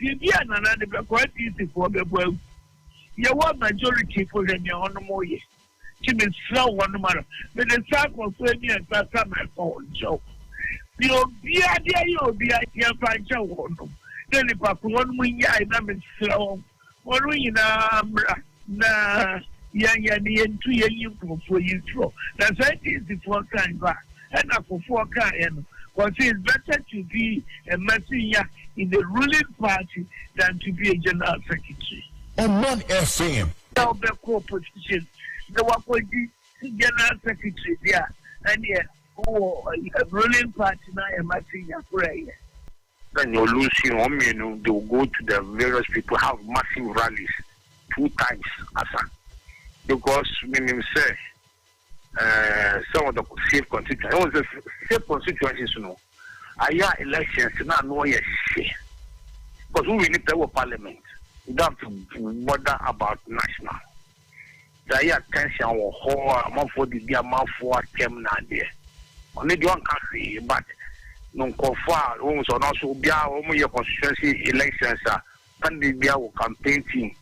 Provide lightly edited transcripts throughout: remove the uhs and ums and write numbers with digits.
Bibia na na de be quite easy for be boy. You want majority for them on more ye. Kim is slow one matter. But the circle for me and that's my phone joke. You'll be a dear, you'll be a dear fine joke. Then if I one wing, I am slow. One wing na yan 2 years for you throw. That's why it is the 4th time back. And for 4 car and because it's better to be a messenger in the ruling party than to be a general secretary. On non-FM. Now the co-position, the one for the general secretary there, and yeah, a ruling party now a messenger prayer. Then you're losing on me, they will go to the various people, have massive rallies 2 times, because meaning say some of the safe constituencies. It was the safe constituencies, you know. I hear elections now no yes. Because we need to have parliament. We don't have to bother about national. There is tension or horror among for the amount for term now there. Only the one country, but no confirm almost also be our constituency elections and the our campaign team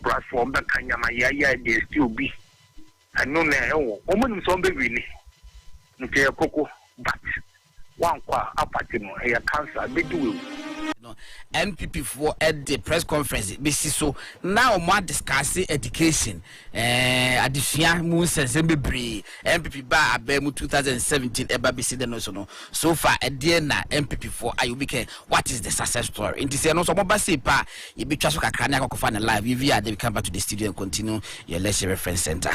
platform that can they still be. I know now, woman some baby, okay, cocoa, but one qua apartment, a cancer, big will. MPP for at the press conference, so now more discussing education. Addition moves and MPP bar Abemu 2017 EBABC the no so far a dear na MPP for Ayubike. What is the success story? In this year, no so mobile pa you be trust Kakania Kokofan live. If they come back to the studio and continue your lecture reference center.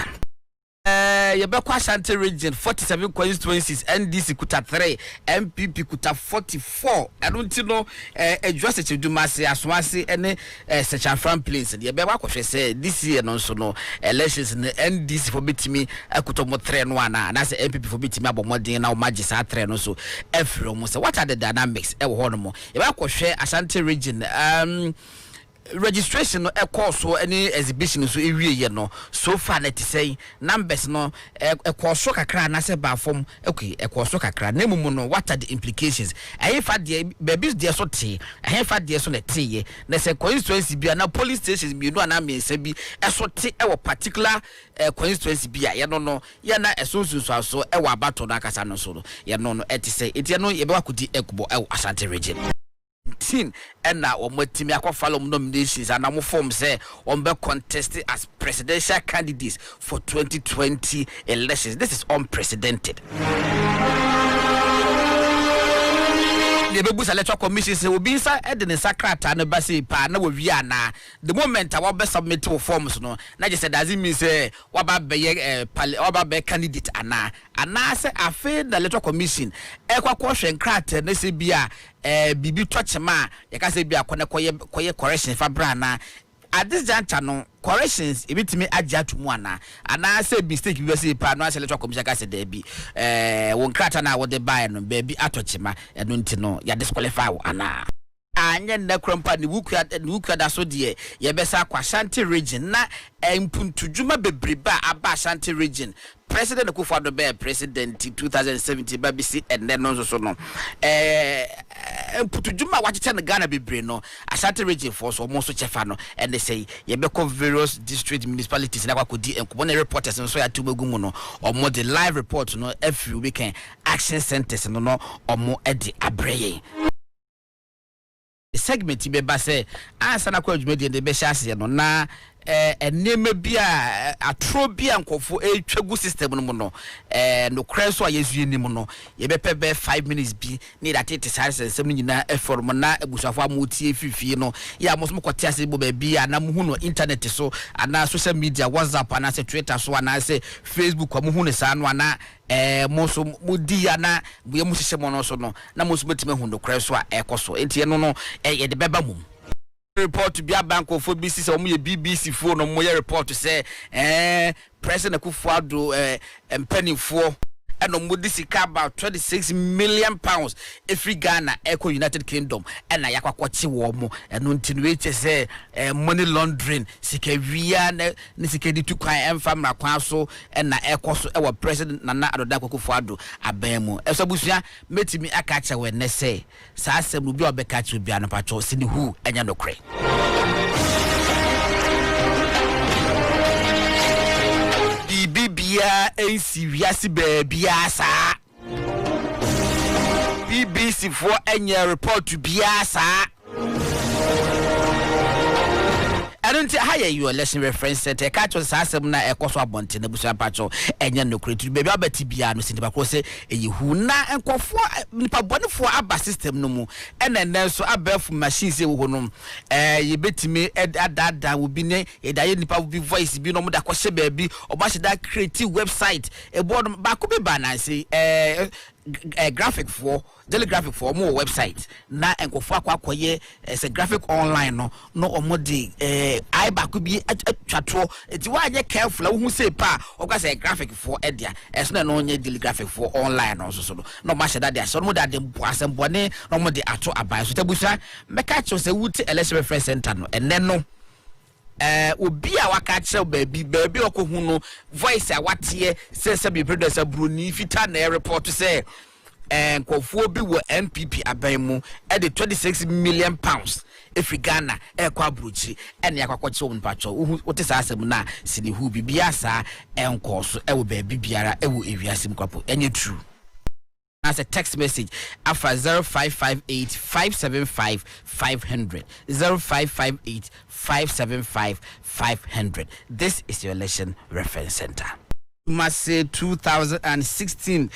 Yebekwa Ashanti region 47 constituencies, NDC kuta 3, MPP kuta 44. I don't know address it to Masi Aswasi and such a front place. Yebekwa say this year no so no elections in the NDC for bitimi akutomo 3 no na and that's MPP for bitimi abomodin na omagisa 3 no so every almost. What are the dynamics e wo no mo? Yebekwa share Ashanti region registration no course so any exhibition so ewie ye no so far let say numbers no course so kakra na se ba form okay course so kakra na mumu no what are the implications eh fa de baby de so te eh fa de so na te ye na se constituency bia na police stations bi no na me se bi so te e wo particular constituency bia ye no ye na so so e wo abato na kasa no so ye no eti say eti no ye be wakudi ekubo e Ashanti region and now on what Timmy follow nominations and I'm form say on be contested as presidential candidates for 2020 elections. This is unprecedented. The Bebusa Electoral Commission say will be inside the Sakrata and Basi Pa na we na the moment I want be submit to forms no na just say does it mean say what be candidate ana say afa the Electoral Commission e kwakwo hwenkrata na se bia bibi tochema ye ka se bia koye correction fa bra na at this juncture no corrections ebitimi agya tumu ana say mistake bi say pa no ase Electoral Commission ka se there bi won krata na wo de buy no ba bi atochema eno nti no ya disqualify wo ana anya na krompa ni wukua da so de ye besa kwa Ashanti region na mpuntudwuma bebreba aba Ashanti region President Akufo-Addo be president 2017 BBC and then no so no putujuma wachicha na Ghana bebre no Ashanti region force almost chefa no and they say ye be various district municipalities na kwakodi enkobo na reporters no so ya tumegumu no omo the live report no every weekend action centers no omo edi abreye the segment be ba say answer na kwa adwumadi de be hyase no na enema bia atrobia nkofo etwagu system no no no krenso ayezu nim no ye be pebe 5 minutes bi ni that it is nsem nyina eform na ebusafo amutie fifie no ya moso mkote ase bo ba bia na muhu no internet so ana social media WhatsApp ana se Twitter so ana se Facebook amuhu ne sa no ana moso mudi ana buye musise mo no so no na moso betime hu no krenso a ekoso enti no ye de beba mum report to be a bank of BBC so mo BBC phone no mo report to say President Akufo-Addo mpanifo and on Mudisika about 26 million pounds every Ghana Eco United Kingdom and Ayakwa Kwachi Womo and Untinuate say money laundering Sikavia Nisikedi to Kwai Family Council and na Ecoso our president Nana Adodako Fado Abemo Esabusia met me a catcher when they say Sasa will be a catch will be an apacho Sini who and Yanokre. Bibia a serious baby asa BBC for any report to be asa. I don't hire you a lesson reference center. Catch us as some na ekoso abonte na busa pacho enya no create baby abeti bia no sinti bakro se eyihu na enkofo nipa bonefo aba system no mu enen so abef machine se wo no ye betimi adada wo bi ne edaye nipa wo bi voice bi no mo da kwhye baby oba hye da create website e board ba ko be ba na say graphic for daily graphic for more website na enkofo akwakoye say graphic online no omodi I ba could be atwato eti wa ye careful who say pa o ka say graphic for edia es na no nye daily graphic for online also so no ma she that there so no that dem asem bone no mo de ato abai so tabusa meka cho say wuti election reference center no ene no obi a waka che baby okohu no voice a watie say be producer bruni fita na report say nkofo bi wo NPP aban mu e de 26 million pounds every Ghana kwa bruchi ene yakwakoche wo mpacho wote sa asem na sini hu bibia sa enkoso e wo baby biara e wo ewiasem kwapo enye true. As a text message after 0558 575 500 0558 575 500. This is your election reference center. Must say 2016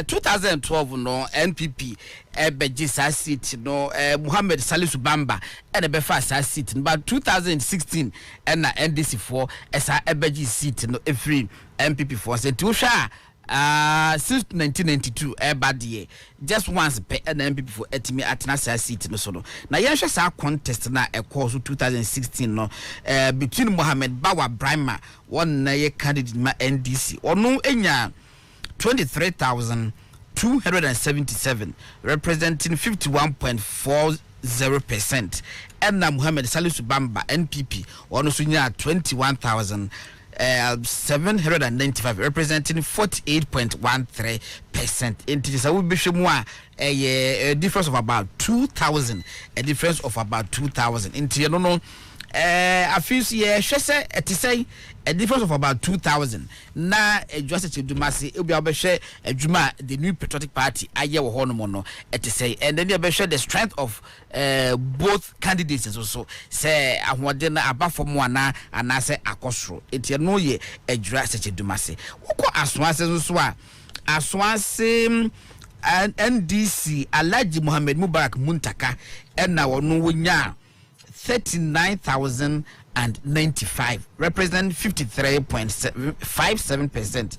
2012 no NPP Bejisa seat no Muhammad Salisu Bamba and a befa seat but 2016 and NDC for esa Ebeji seat no every MPP for say tusha since 1992 bad just once pe an MPP for etimi atnasa seat no so no na yen hwe sa contest na e course 2016 no between Mohammed Bawa Brahma one na ye candidate ma NDC onu enya 23,277 representing 51.40% and na Muhammad Salisu Bamba NPP onu so nya 21,795 representing 48.13%. It is a difference of about 2,000. A difference of about 2,000. Into you know, I feel yeah, she say it is a difference of about 2,000. Na just to do massy, it will be able share a Juma the new patriotic party. I hear Honomono it is say, and then you share the strength of both candidates and also say I want dinner above from one and I say Akosro. It you know ye a dress such a dumasi. Who Aswase and NDC Alaji Mohammed Mubarak Muntaka and now no winya 39,095 represent 53.57%.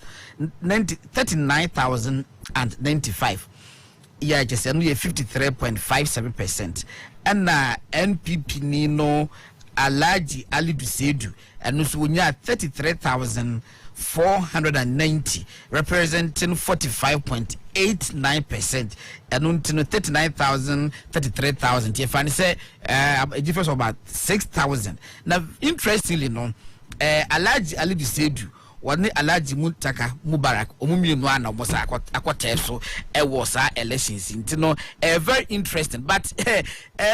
39,095. Yeah, just only 53.57%. And NPP Nino Alaji Ali Dusedu and Nusunya 33,490 representing 45.89%. And until 39,000, 33,000. If I say a difference of about 6,000. Now, interestingly, no, Alaji Ali Dusedu. One Alaji Muntaka Mubarak Omumwana was so was our elections into very interesting but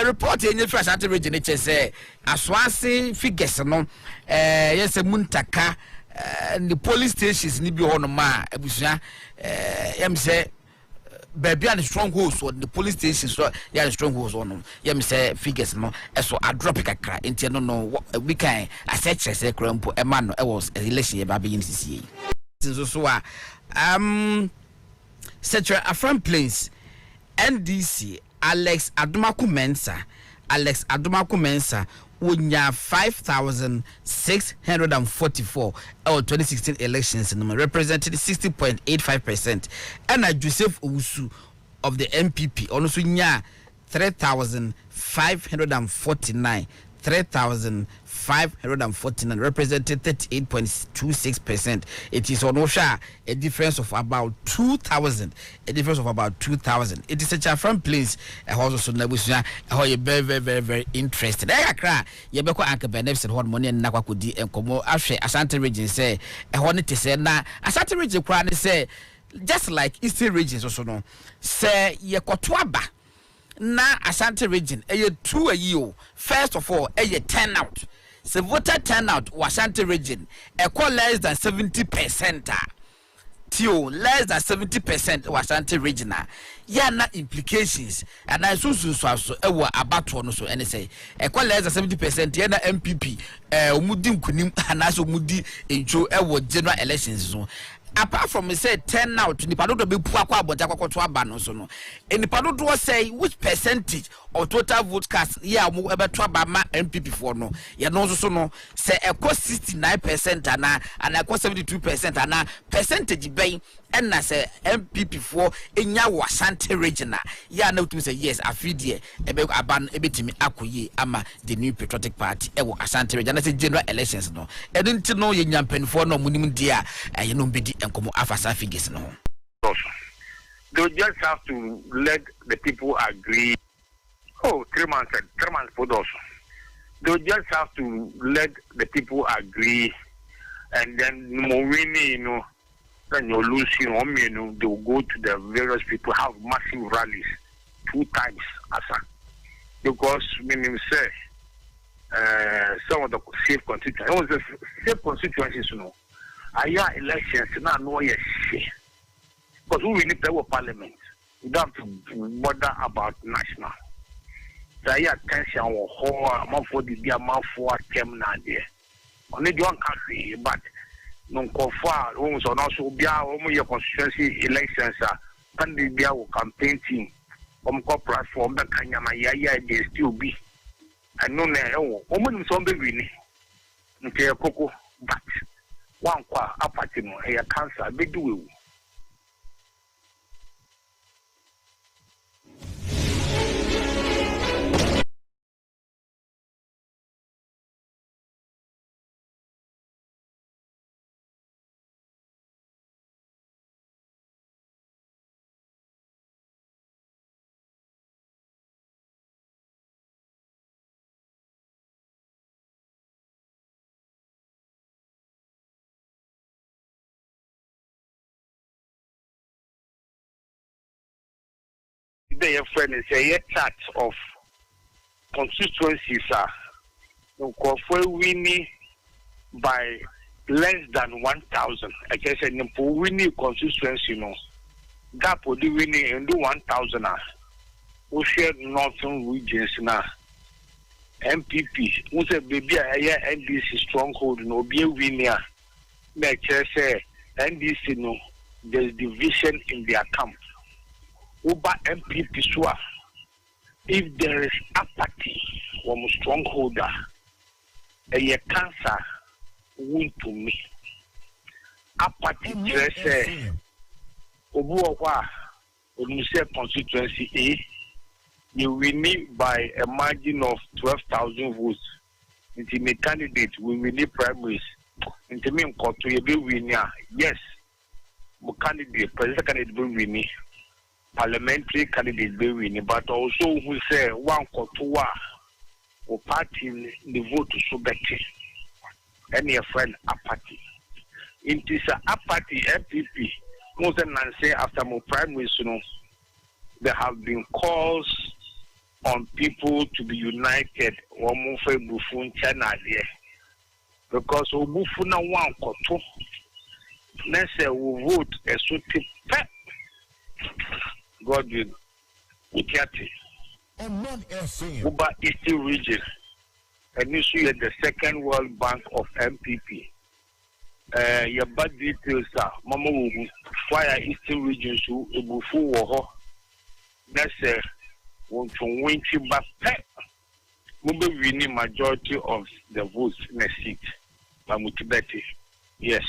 report in the first region say Aswasi figures no yes a Muntaka the police stations ni bi hono ma abusia say baby and strongholds on the police stations so yeah strongholds on say figures no so a drop kakra into no we can assess say krampo e man no was election e ba be NCCA so Central Afram Plains NDC Alex Adumaku Mensa Unya 5,644 or 2016 elections represented 60.85%. And Joseph Owusu of the MPP also nya 3,549 3,549, representing 38.26%. It is on Osha a difference of about 2,000. A difference of about 2,000. It is such a front place. Also, very, very, very, very interested. I cry. Yabeko Anka Benefits and money and Nakwakudi and Komo Ashe Asante region say, I wanted to say, now Asante region cry say, just like Eastern regions also no, say, Yakotwaba. Na Asante region, a 2 a year. First of all, a 10 out. So voter turnout was Asante region, a call less than 70%. Tio less than 70% was Asante region. Yeah, na implications. And I so about one so and say a call less than 70%. Yeah, na MPP, Mudim Kunim, and also Mudi in Joe general elections. So apart from me say 10 out, Nipado to be Puakwa, but Jakwa Bano so no. And Nipado to say which percentage of total vote cast, yeah, move about Trabama MPP for no. Ya no so no say a cost 69% and a cost 72% and percentage bay and I say MPP for in ya Asante region. Ya no to say yes, I feed ye a big aban a bit me akuye ama the new patriotic party ewo Asante region. I say general elections no. I didn't know ye nyampen for no minimum dear and you know bidi and come afasa figures no. They just have to let the people agree. Oh, 3 months for those. They just have to let the people agree, and then then you're losing they will go to the various people, have massive rallies 2 times because meaning say some of the safe constituencies. It was the safe constituencies, I elections now no yes. Because we need to have parliament. We don't have to bother about national. There is tension or horror for the amount for term now there. Only one country, but no far almost on also be your constituency elections and the campaign team corporate platform that can they still be. And no woman some baby okay cocoa but one qua apatino a cancer be do. Their friend is a chart of constituencies winning by less than 1,000. I guess for winning constituency, gap will be winning and do 1,000. We share northern regions now. MPP, who's a baby, NDC stronghold, no be a winner. Make say NDC, no, there's division in their camp. Uber MPP Swa, if there is apathy from a strongholder, a cancer wound to me. Apathy, say, Obuwa, Onuse constituency A, you win by a margin of 12,000 votes. Into the candidate, we win primaries. Into me, to be winner, yes, candidate, president candidate will win. Parliamentary candidate be winning, but also who say 1 or 2 or party the vote to so better. Any friend apathy. It is a apathy MPP. More than say after my prime minister, there have been calls on people to be united or move a buffoon China there. Because Obufuna 1 or 2, let's say we vote a sort of Godwin Utiati, Uba Eastern region, and issue at the Second World Bank of MPP. Your bad details are Mama Fire Eastern region to Ebufu Woho. That's a want to win back. Mube winning majority of the votes in the seat. Bamutibeti. Yes.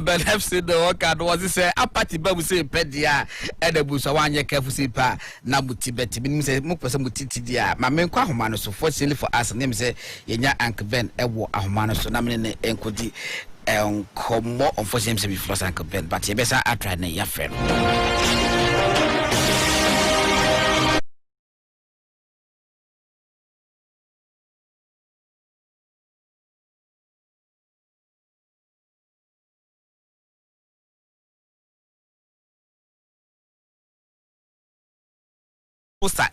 but I've said the work out was say a party babu say pedia and the bush one year careful sipa nabuti betty means a mukasa mutitia. My main quahumano so fortunately for us and name say Yenya Uncle Ben Ewo Ahumano so naming enkodi come more unfortunately before Uncle Ben, but you better I try your friend.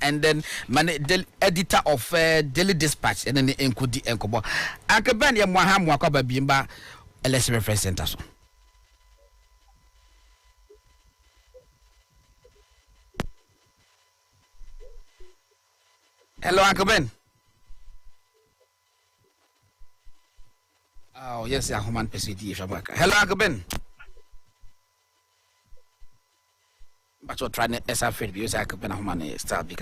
And then editor of Daily Dispatch and then the Enkudi Enkobo. Akabani Mwaham Wakaba Bimba LS Reference Center. Hello, Uncle Ben. Oh, yes, a human PCD. Hello, Uncle Ben. But you're trying to SFL because I could be a human style big.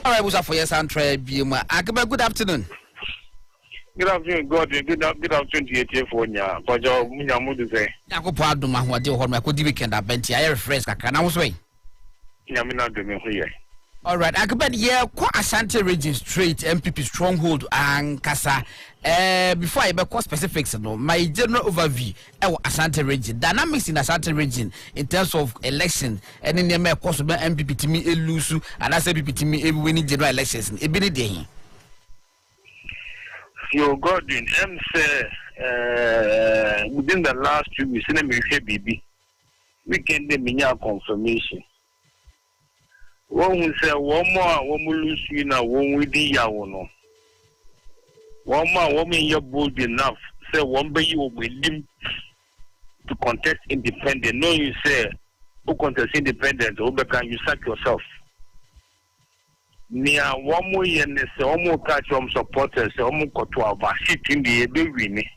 All right, what's up for your sound try Bima? Good afternoon. Good afternoon, God. Good afternoon to you for ya. But your Munyamudu say. Yako Padu Mahwadi or Makudi weekend. I bet you are fresh. Can I was way? All right, Akabed, yeah, quite Ashanti region straight MPP stronghold and Kasa. Before I make specifics, no, my general overview Ashanti region dynamics in Ashanti region in terms of election and in the mere course of MPP to me elusu and as MPP to me winning general elections in Ebony Day. Your Godwin, say within the last 2 weeks, we can get confirmation. One will say one more lose you now, one with the yawono. One more woman you're bold enough, say one by you will him to contest independent. No, you say who contest independent, or can you sack yourself? Near one more year, say almost catch from supporters, almost got to our seat in the Ebony.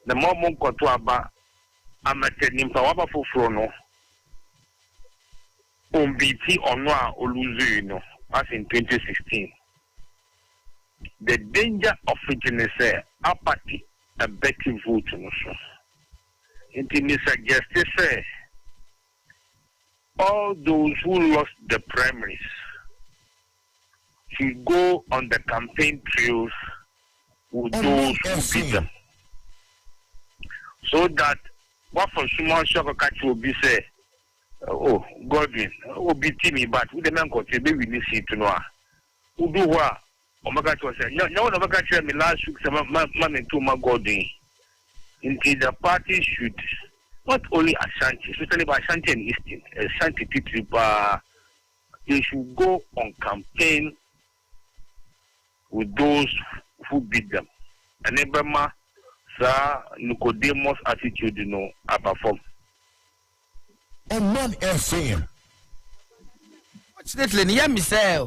The moment got to our amateur in Pawaba for Frono. BT Onwa Oluzu, as in 2016. The danger of it is apathy, a betting vote. It suggests say all those who lost the primaries should go on the campaign trails with those who beat them. So that what for Suman Shokakachi will be say. Oh, Godwin, oh, be me, but with the man got a baby in this to know. Who do what? Omega was saying, no one ever got me last week, some man and 2 my Godwin. Indeed, the party should not only Ashanti, especially by Ashanti and Eastern, Ashanti Titiba, they should go on campaign with those who beat them. And Ebama, Sir Nicodemus attitude, I perform. On FM. Fortunately, yeah, me say,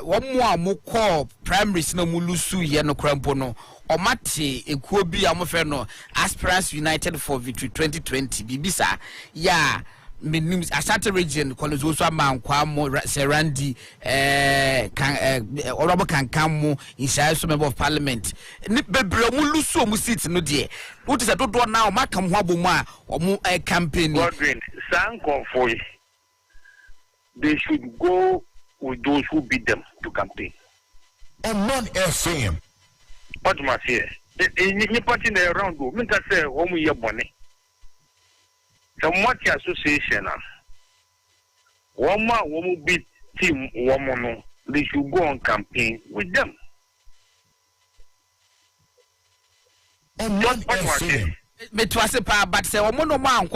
one more call primaries no mulusu ye no crampono. Or mati ekuobi amofeno Aspirants United for Victory 2020. Bibisa, yeah. Means Ashanti region, College also man Kwamo Serandi, Orobo Kankamo, Insha member of parliament. Mulusu musit no dear. What is a total now? Makam Wabuma or more a campaign. Godwin, Sanko for they should go with those who beat them to campaign. On FM. What must say? Any party around go, make us say, oh, we are bonnet. The Multi Association, one more beat team, one they should go on campaign with them. On FM. But was a part, but say, one more man,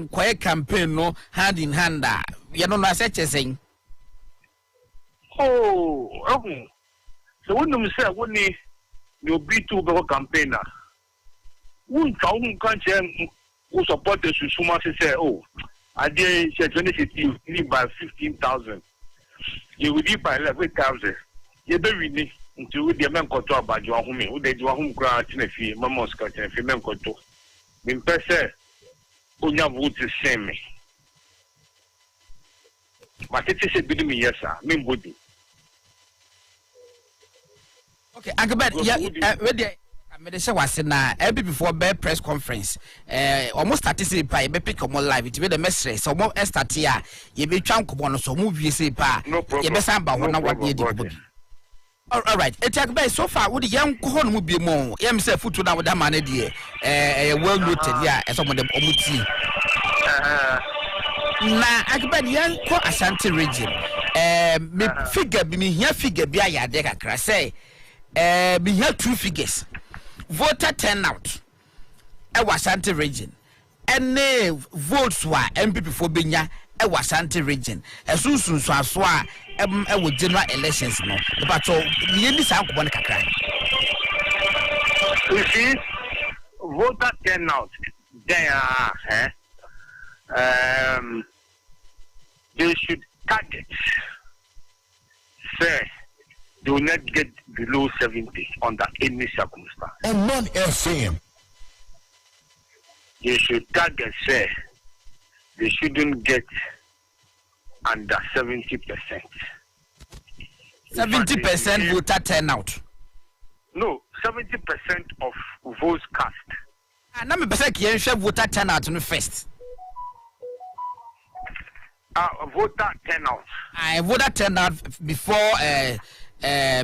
quiet campaign, no hand in hand. You know, not such a thing. Oh, so when you say, when you beat to the campaigner, who can't who support the Susuma say, oh, I did 2016 by 15,000. You will leave by 11,000. You don't really until the man control about your home, who they do a home grant in a fee, Mamma's cut in a female control. min pese onya vote same but it is a bit me yes sir min body okay agabed yeah ready me dey say was na every before bear press conference almost start say pa be pick on live it be the message so mo start here ye be twan kobo no so mo wie say pa ye be san ba ho na what ye di kobo all right it agabed so far we the yan ko ho no mo bi mo ye me say futu na we da man dey well noted here so mo dem omuti na agabed yan ko Ashanti region me figure bi me here figure bi ayade kakra say me here two figures voter turnout Ashanti region any votes wa MPP for benya Ashanti region esunsun so aso a general elections no but so ye ni san ko kakra you see voter turnout there they should target say do not get below 70 under any circumstance. And non-FM. They should target say they shouldn't get under 70%. 70% voter turnout. No, 70% of votes cast. And I'm a voter turnout no first. Voter turnout. Voter turnout before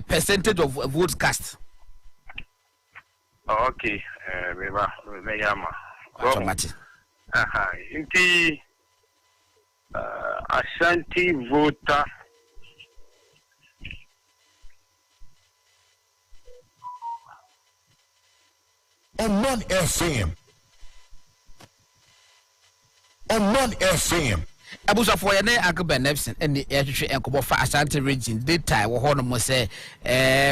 percentage of votes cast. Okay, inti Ashanti voter on non-FM. On non-FM. Abusa for ne agba Nepson and the ehwehwe enkobo fa Ashanti region data wo ho no mo say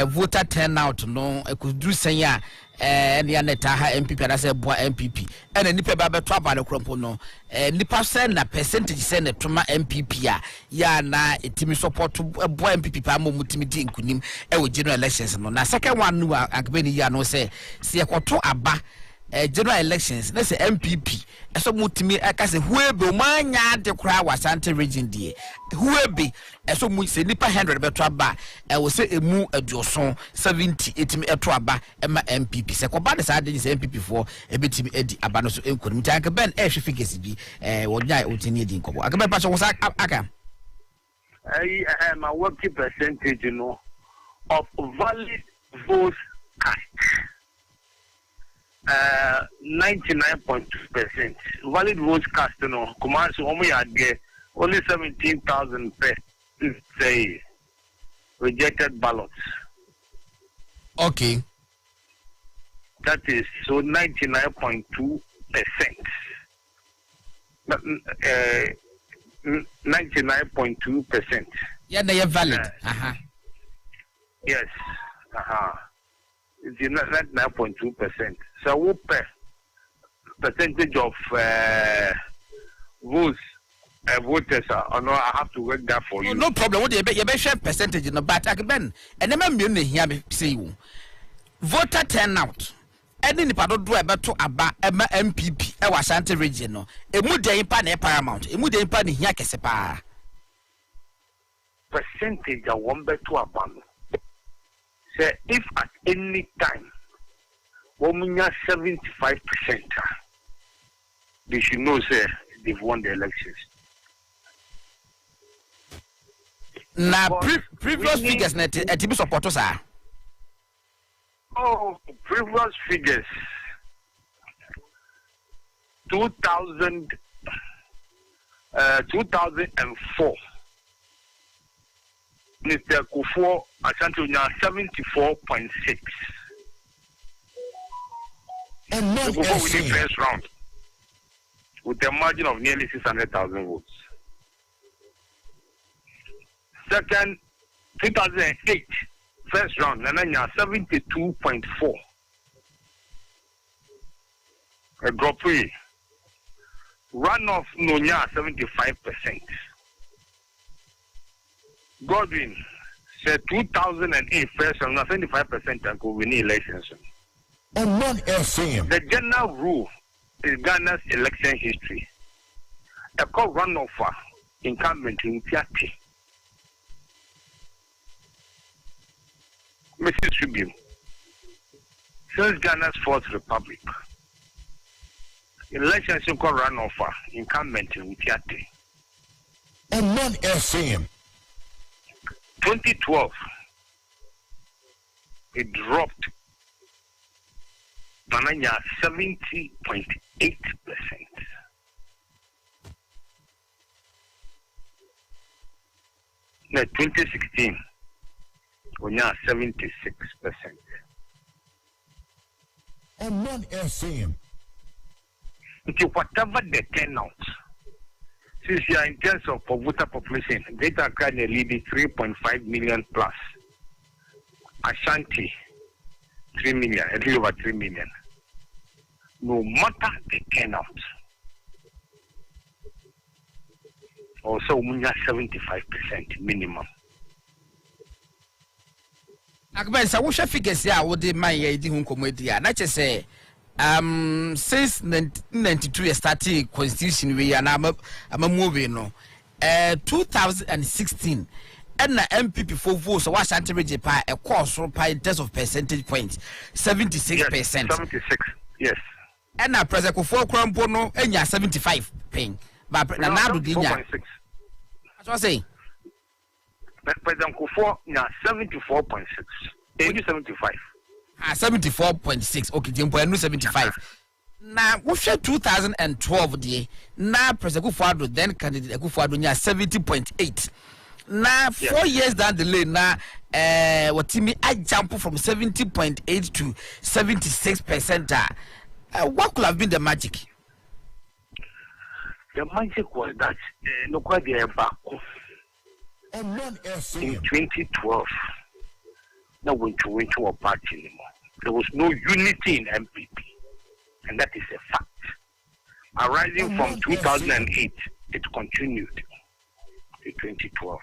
voter turnout no ekuduru sen ya ne aneta ha MPP na say boa MPP and nipa ba beto aba ne krompo no nipa sen na percentage sen na toma MPP ya na etimi support boa MPP pa mo mutimi di nkunim wo general elections no na second one no agba ni ya no say se ekoto aba general elections na say MPP eso mutimi aka say huebe manya de kra Ashanti region die huebe eso mu say nipa 100 beto aba wo say emu aduoson 70 etimi eto aba ema MPP se ko ba de sa de say MPP for ebetimi edi aba no so enkonim tanka ben hwe figures bi wonya otini edi nkobo aka ben pa so wosa aka my working percentage of valid votes cast 99.2%. Valid votes cast, only 17,000 say rejected ballots. Okay. That is so 99.2%. 99.2%. Yeah, they are valid. Yes. It's 99.2%. So what percentage of votes voters are no, I have to work that for you. No problem. What you be share percentage no, but I can and then me here me say you voter turnout. Any nipa do to aba MPP Ashanti region no. Emu dey pa na paramount. Emu dey pa ni hia kese pa. Percentage a one to aba no. Say if at any time we have 75%, they should know say they've won the elections. Now previous figures net etibi support us are. Oh, previous figures 2004. Mr. Kufuor Ashanti 74.6. And not before we did first round with a margin of nearly 600,000 votes. Second, 2008 first round, Nananya 72.4. A drop free. Runoff Nonya 75%. Godwin said 2008 first round, 75% and could win elections. On non-FM. The general rule is Ghana's election history. A call runoff incumbent in Tiati. Mrs. Tribune. Since Ghana's Fourth Republic, elections call runoff incumbent in Tiati. On non-FM. 2012, it dropped Bananya 70.8%. Now 2016, we now 76%. On non-FM. Whatever the turnout, since you are in terms of voter population, Greater Accra leading 3.5 million plus. Ashanti, 3 million, a little over 3 million. No matter the turnout, also we have 75% minimum. Akben, so what figures here? What did my idea who comedy? Not just say. Since 1992 started constitution we and I'm a movie no 2016 and the MPP for votes so what Shanti pa a course by in terms of percentage points 76%. Yes, 76, yes. And a present for crown bono and ya 75 paying but now do dinya. That's what I say. President Kufo na 74.6. 75. 74.6. Okay, Jimbo, I 75. Now, what's 2012 day? Now, President Kufo then candidate Kufo 70.8. Now, 4 years down the lane, now, what me I jump from 70.8 to 76%. What could have been the magic? The magic was that no quite back in 2012. No went to a party anymore. There was no unity in MPP, and that is a fact. Arising from 2008, it continued to 2012.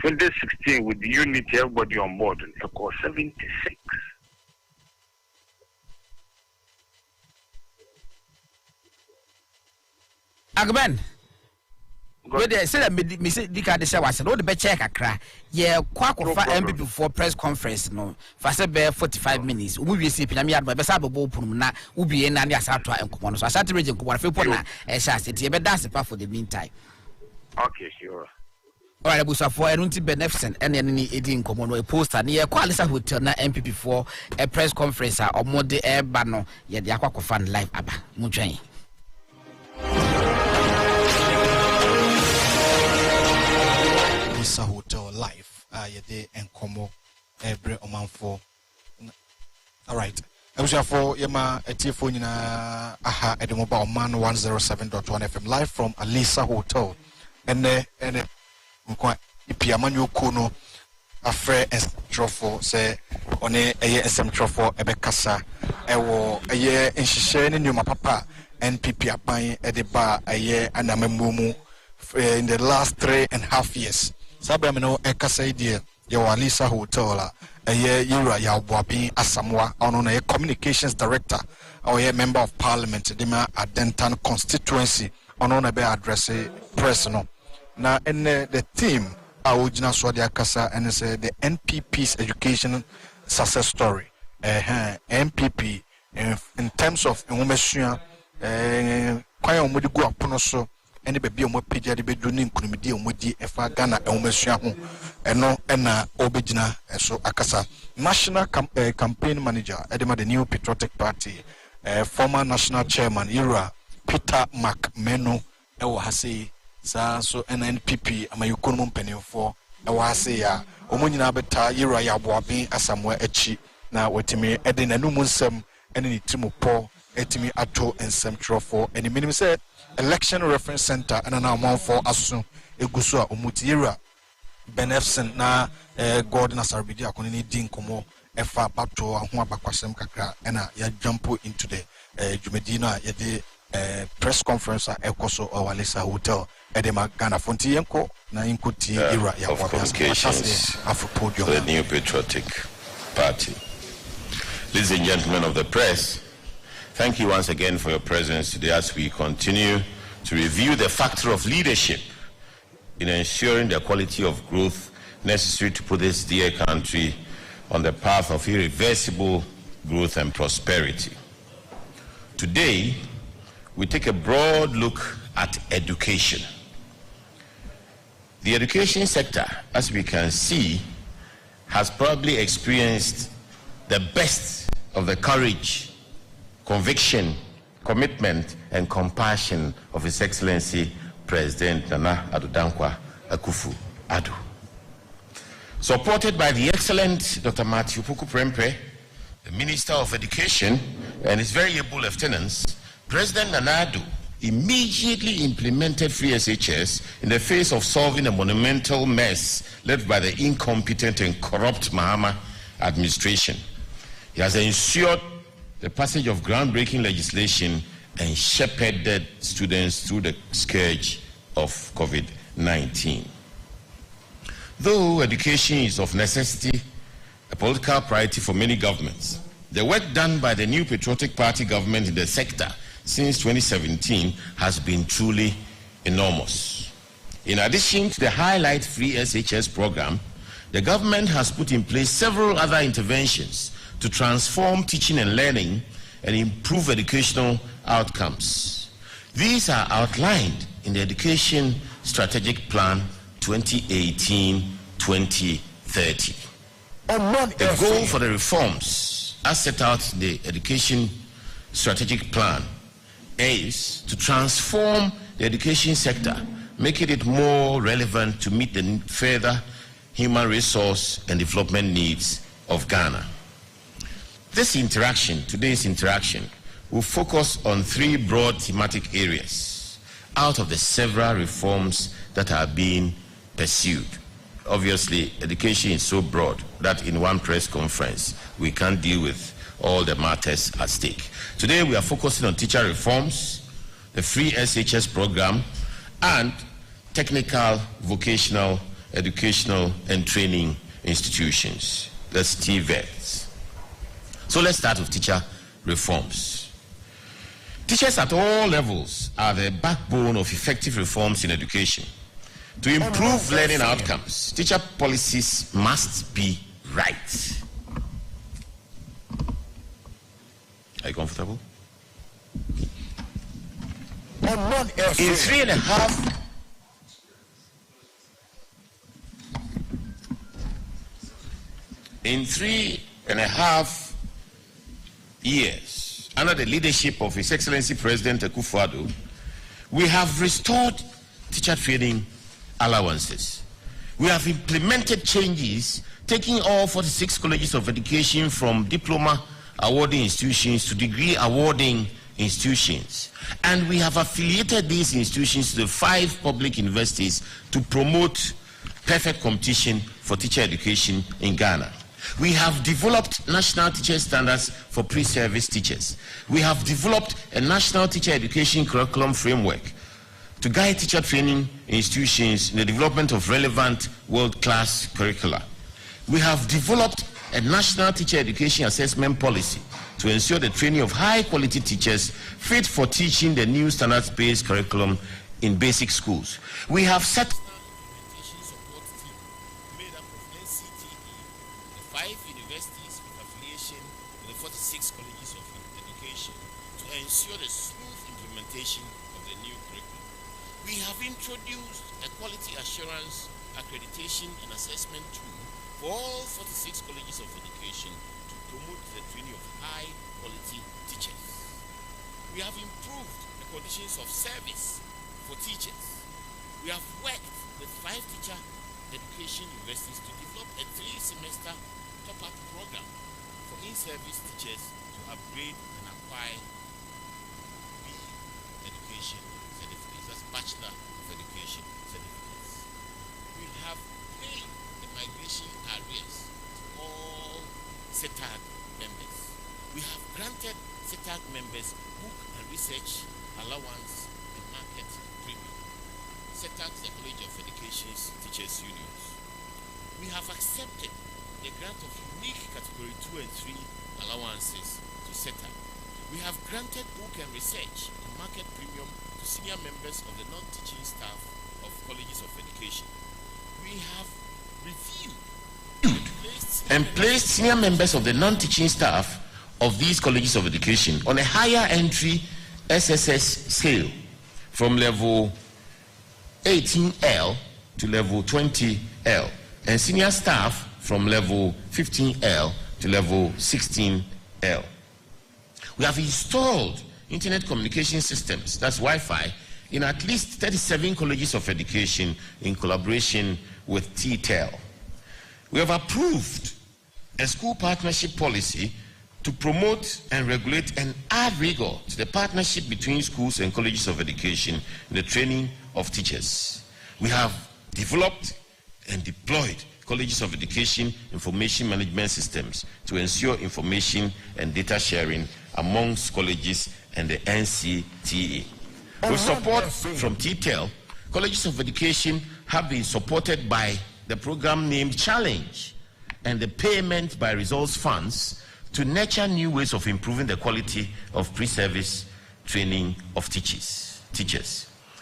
2016, with the unity, everybody on board, it was 76. Agben. But they said me say dika de was no the be check akra ye kwakofa MPP for press conference no for say be 45 minutes we be see pinami adba be sa bobo punum na ubi na ne asato enkomo no so asate region ko warfe na e sha se tie be dance pa for the meantime. Okay, sure. All right, busa for enunti beneficent ene ne edi enkomo no a poster ne ye Licensure hotel na MPP for a press conference a omode e ba no ye de akwakofa live aba mutwen. Hotel life yede enkomo every omanfo. All right, abusha for yema etifo nyina aha edemoba oman 107.1 FM live from Alisa Hotel ene nkwa ipiamanyo kono afre entrofo se one eye entrofo ebekasa ewo eye enhihye ne nyoma papa NPP apan edeba eye anamamumu in the last 3.5 years. Sabra no ekasa idea ya Alisa Hotel la yira ya Boabin Asamoah ono na communications director or a member of parliament dema Adentan constituency ono na be address press no na the team awujina so dia kasa and say the NPP's education success story NPP in terms of enwomesua kwan omudi gu apono so any baby omo page de bedu ni nkunumidi omodi efa Ghana enwomesua ho eno na obegina so akasa national campaign manager edema the new patriotic party former national chairman Ira Peter McMeno ewo hase sa so NNPP amayukono mpanimfo ewo hase ya omonyina beta Ira ya Boabin Asamoah echi na wetimi ede nanum nsem ene ni timopo etimi ato nsem trofo ene minim say election reference center and na amount for asu eguso a omuti Ira beneficent na God na sarbidi akoni ni din komo efa bato ho abakwasem kakra ena ya jump into the jumedina ya de press conference at Ekoso or Alisa Hotel edema Ghana fonti yenko na inkuti Ira ya communications for the new patriotic party. Ladies and gentlemen of the press, Thank you once again for your presence today as we continue to review the factor of leadership in ensuring the quality of growth necessary to put this dear country on the path of irreversible growth and prosperity. Today, we take a broad look at education. The education sector, as we can see, has probably experienced the best of the courage, conviction, commitment, and compassion of His Excellency President Nana Addo Dankwa Akufo-Addo. Supported by the excellent Dr. Matthew Puku-Prempeh, the Minister of Education, and his very able lieutenants, President Nana Addo immediately implemented free SHS in the face of solving a monumental mess led by the incompetent and corrupt Mahama administration. He has ensured the passage of groundbreaking legislation and shepherded students through the scourge of COVID-19. Though education is of necessity a political priority for many governments, the work done by the new patriotic party government in the sector since 2017 has been truly enormous. In addition to the Highlight Free SHS program, the government has put in place several other interventions to transform teaching and learning and improve educational outcomes. These are outlined in the Education Strategic Plan 2018-2030. The goal for the reforms as set out in the Education Strategic Plan is to transform the education sector, making it more relevant to meet the further human resource and development needs of Ghana. Today's interaction, will focus on three broad thematic areas out of the several reforms that are being pursued. Obviously, education is so broad that in one press conference, we can't deal with all the matters at stake. Today, we are focusing on teacher reforms, the free SHS program, and technical, vocational, educational, and training institutions, that's TVETs. So let's start with teacher reforms. Teachers at all levels are the backbone of effective reforms in education. To improve learning outcomes, teacher policies must be right. Are you comfortable? In 3.5 years, under the leadership of His Excellency President Akufo-Addo, we have restored teacher training allowances. We have implemented changes, taking all 46 colleges of education from diploma awarding institutions to degree awarding institutions. And we have affiliated these institutions to the 5 public universities to promote perfect competition for teacher education in Ghana. We have developed national teacher standards for pre-service teachers. We have developed a national teacher education curriculum framework to guide teacher training institutions in the development of relevant world-class curricula. We have developed a national teacher education assessment policy to ensure the training of high-quality teachers fit for teaching the new standards-based curriculum in basic schools. We have set implementation support team made up of NCTE, the 5 universities with affiliation with the 46 colleges of education to ensure the smooth implementation of the new curriculum. We have introduced a quality assurance, accreditation, and assessment tool for all 46 colleges of education to promote the training of high-quality teachers. We have improved the conditions of service for teachers. We have worked with 5 teacher education universities to develop a 3-semester top-up program for in-service teachers to upgrade and acquire B education certificates, that's Bachelor of Education certificates. We have paid the migration arrears to all CETAG members. We have granted CETAG members book and research allowance and market premium. CETAG is the College of Education's Teachers Unions. We have accepted the grant of unique Category 2 and 3 allowances to CETAG to We have granted book and research and market premium to senior members of the non-teaching staff of colleges of education. We have reviewed and placed senior members of the non-teaching staff of these colleges of education on a higher entry SSS scale from level 18L to level 20L, and senior staff from level 15L to level 16L. We have installed internet communication systems, that's Wi-Fi, in at least 37 colleges of education in collaboration with TVET. We have approved a school partnership policy to promote and regulate and add rigor to the partnership between schools and colleges of education in the training of teachers. We have developed and deployed colleges of education information management systems to ensure information and data sharing amongst colleges and the NCTA. With support from TVET, colleges of education have been supported by the program named Challenge and the payment by results funds to nurture new ways of improving the quality of pre-service training of teachers.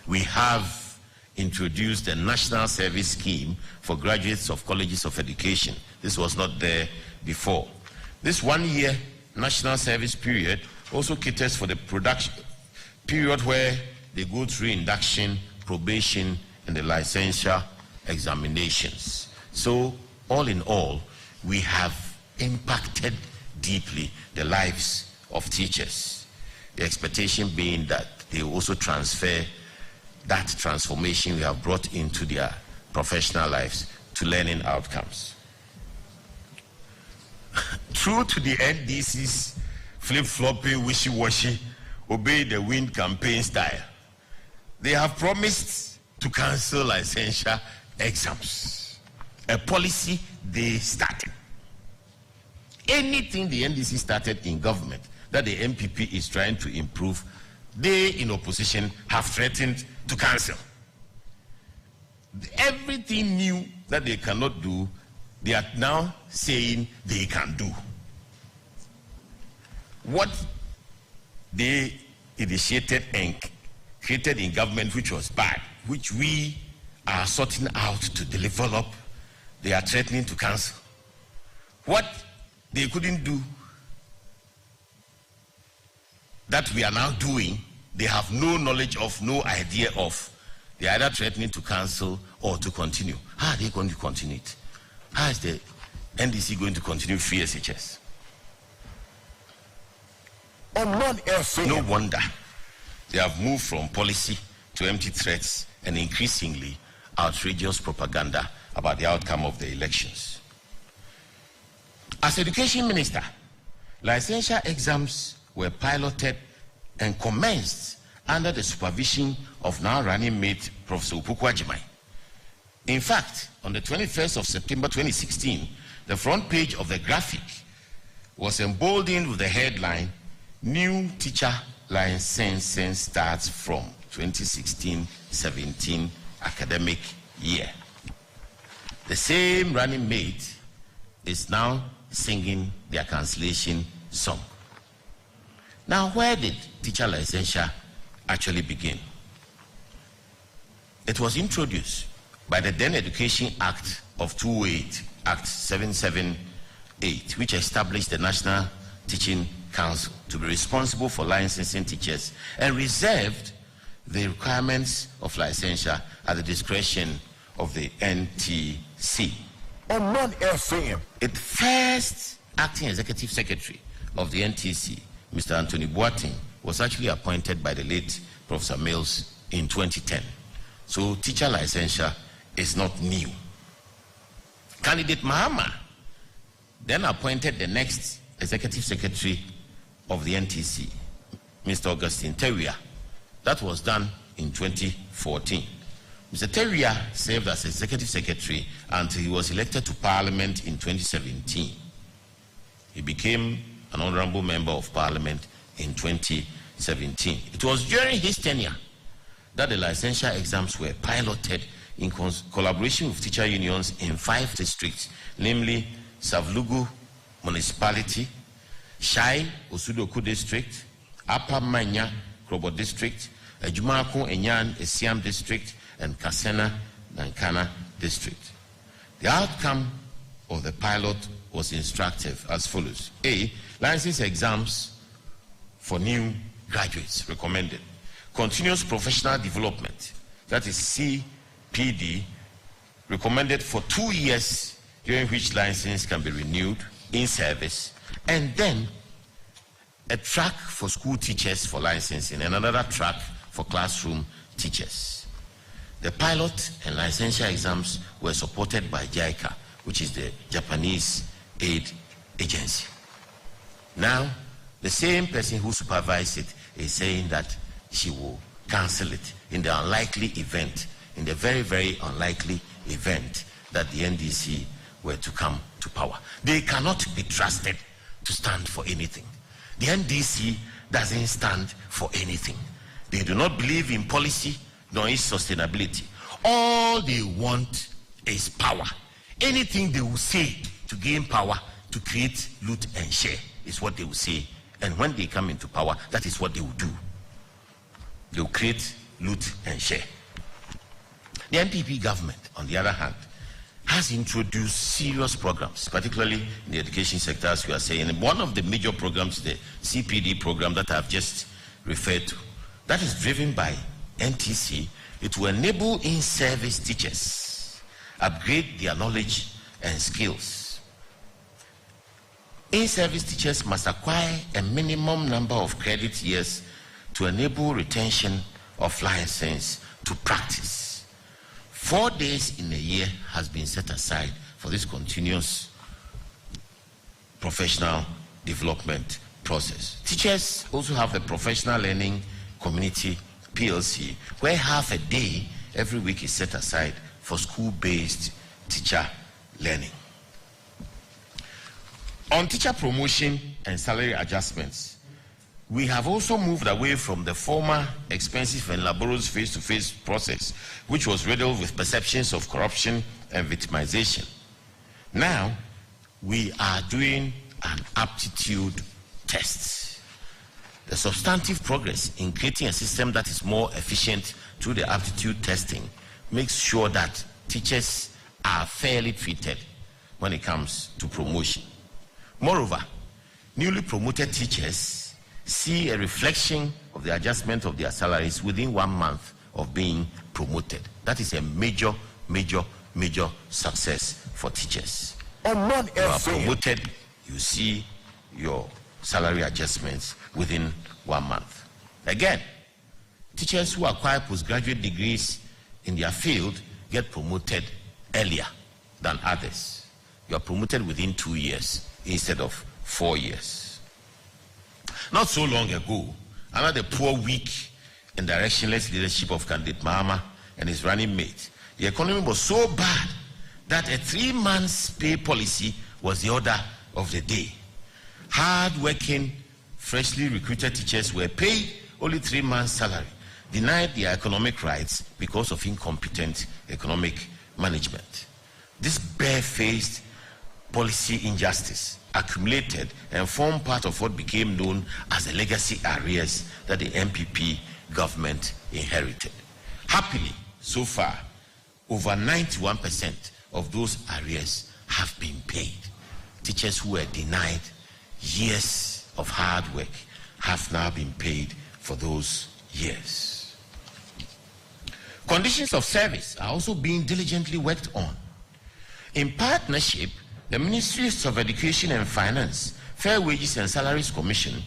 We have introduced the National Service Scheme for graduates of colleges of education. This was not there before. This 1 year national service period also caters for the production period where they go through induction, probation, and the licensure examinations. So, all in all, we have impacted deeply the lives of teachers. The expectation being that they will also transfer that transformation we have brought into their professional lives to learning outcomes. True to the NDC's flip-flopping, wishy-washy, obey the wind campaign style, they have promised to cancel licensure exams, a policy they started. Anything the NDC started in government that the MPP is trying to improve, they in opposition have threatened to cancel. Everything new that they cannot do, they are now saying they can do. What they initiated and created in government, which was bad, which we are sorting out to develop, they are threatening to cancel. What they couldn't do, that we are now doing, they have no knowledge of, no idea of. They are either threatening to cancel or to continue. How are they going to continue it? How is the NDC going to continue free SHS? No wonder they have moved from policy to empty threats and increasingly outrageous propaganda about the outcome of the elections. As Education Minister, licensure exams were piloted and commenced under the supervision of now running mate Professor Upuku Ajimai. In fact, on the 21st of September 2016, the front page of the graphic was emboldened with the headline, "New Teacher Licensing Starts from 2016-17 academic year." The same running mate is now singing their cancellation song. Now, where did teacher licensure actually begin? It was introduced by the then Education Act of 2008, Act 778, which established the National Teaching Council to be responsible for licensing teachers and reserved the requirements of licensure at the discretion of the NTC. Its first acting executive secretary of the NTC, Mr. Anthony Boateng, was actually appointed by the late Professor Mills in 2010. So teacher licensure is not new. Candidate Mahama then appointed the next executive secretary of the NTC, Mr. Augustine Teria. That was done in 2014. Mr. Teria served as executive secretary until he was elected to Parliament in 2017. He became an honorable member of Parliament in 2017. It was during his tenure that the licensure exams were piloted in collaboration with teacher unions in 5 districts, namely Savlugu Municipality, Shai Osudoku District, Upper Manya, Krobo District, Ejumako Enyan, Esiam District, and Kasena, Nankana District. The outcome of the pilot was instructive as follows. A. License exams for new graduates recommended. Continuous professional development, that is CPD, recommended for 2 years, during which license can be renewed in service, and then a track for school teachers for licensing and another track for classroom teachers. The pilot and licensure exams were supported by JICA, which is the Japanese aid agency. Now, the same person who supervised it is saying that she will cancel it in the unlikely event, in the very, very unlikely event that the NDC were to come to power. They cannot be trusted to stand for anything. The NDC doesn't stand for anything. They do not believe in policy nor in sustainability. All they want is power. Anything they will say to gain power, to create loot and share, is what they will say. And when they come into power, that is what they will do. They will create loot and share. The NPP government, on the other hand, has introduced serious programs, particularly in the education sector, as we are saying. And one of the major programs, the CPD program that I've just referred to, that is driven by NTC. It will enable in-service teachers upgrade their knowledge and skills. In-service teachers must acquire a minimum number of credit years to enable retention of license to practice. 4 days in a year has been set aside for this continuous professional development process. Teachers also have a professional learning community, PLC, where half a day every week is set aside for school-based teacher learning. On teacher promotion and salary adjustments, we have also moved away from the former expensive and laborious face-to-face process, which was riddled with perceptions of corruption and victimization. Now, we are doing an aptitude test. The substantive progress in creating a system that is more efficient through the aptitude testing makes sure that teachers are fairly treated when it comes to promotion. Moreover, newly promoted teachers see a reflection of the adjustment of their salaries within 1 month of being promoted. That is a major, major, major success for teachers. You are promoted, you see your salary adjustments within 1 month. Again, teachers who acquire postgraduate degrees in their field get promoted earlier than others. You are promoted within 2 years instead of 4 years. Not so long ago, under the poor, weak, and directionless leadership of candidate Mahama and his running mate, the economy was so bad that a 3 months pay policy was the order of the day. Hard-working, freshly recruited teachers were paid only 3 months' salary, denied their economic rights because of incompetent economic management. This barefaced policy injustice accumulated and formed part of what became known as the legacy arrears that the MPP government inherited. Happily, so far, over 91% of those arrears have been paid. Teachers who were denied years of hard work have now been paid for those years. Conditions of service are also being diligently worked on. In partnership, the Ministries of Education and Finance, Fair Wages and Salaries Commission,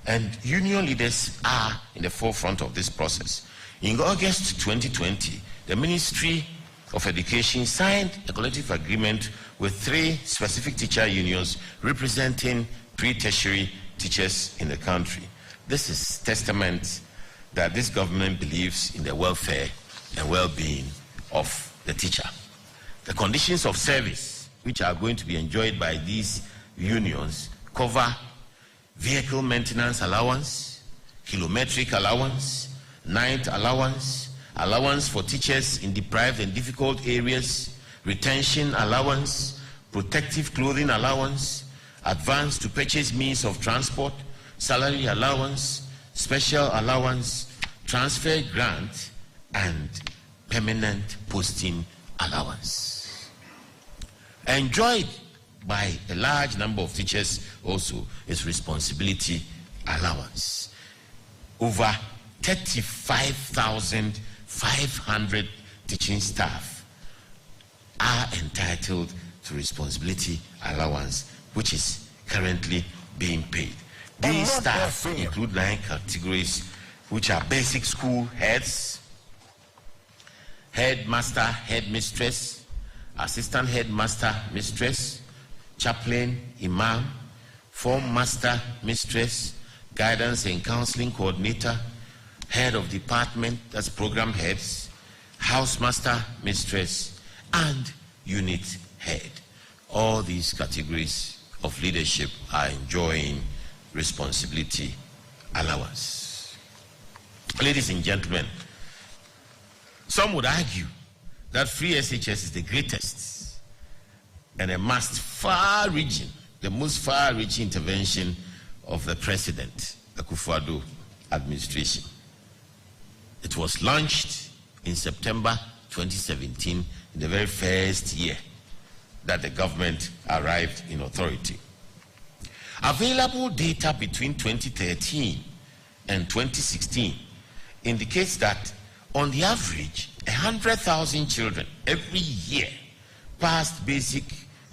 and union leaders are in the forefront of this process. In August 2020, the Ministry of Education signed a collective agreement with 3 specific teacher unions representing pre-tertiary teachers in the country. This is testament that this government believes in the welfare and well-being of the teacher. The conditions of service which are going to be enjoyed by these unions cover vehicle maintenance allowance, kilometric allowance, night allowance, allowance for teachers in deprived and difficult areas, retention allowance, protective clothing allowance, advance to purchase means of transport, salary allowance, special allowance, transfer grant, and permanent posting allowance. Enjoyed by a large number of teachers also is responsibility allowance. Over 35,500 teaching staff are entitled to responsibility allowance, which is currently being paid. These staff include 9 categories, which are basic school heads, headmaster, headmistress, assistant headmaster, mistress, chaplain, imam, form master, mistress, guidance and counseling coordinator, head of department, that's program heads, housemaster, mistress, and unit head. All these categories of leadership are enjoying responsibility allowance. Ladies and gentlemen, some would argue that free SHS is the greatest and the most far-reaching intervention of the President Akufo-Addo administration. It was launched in September 2017, in the very first year that the government arrived in authority. Available data between 2013 and 2016 indicates that on the average, 100,000 children every year passed basic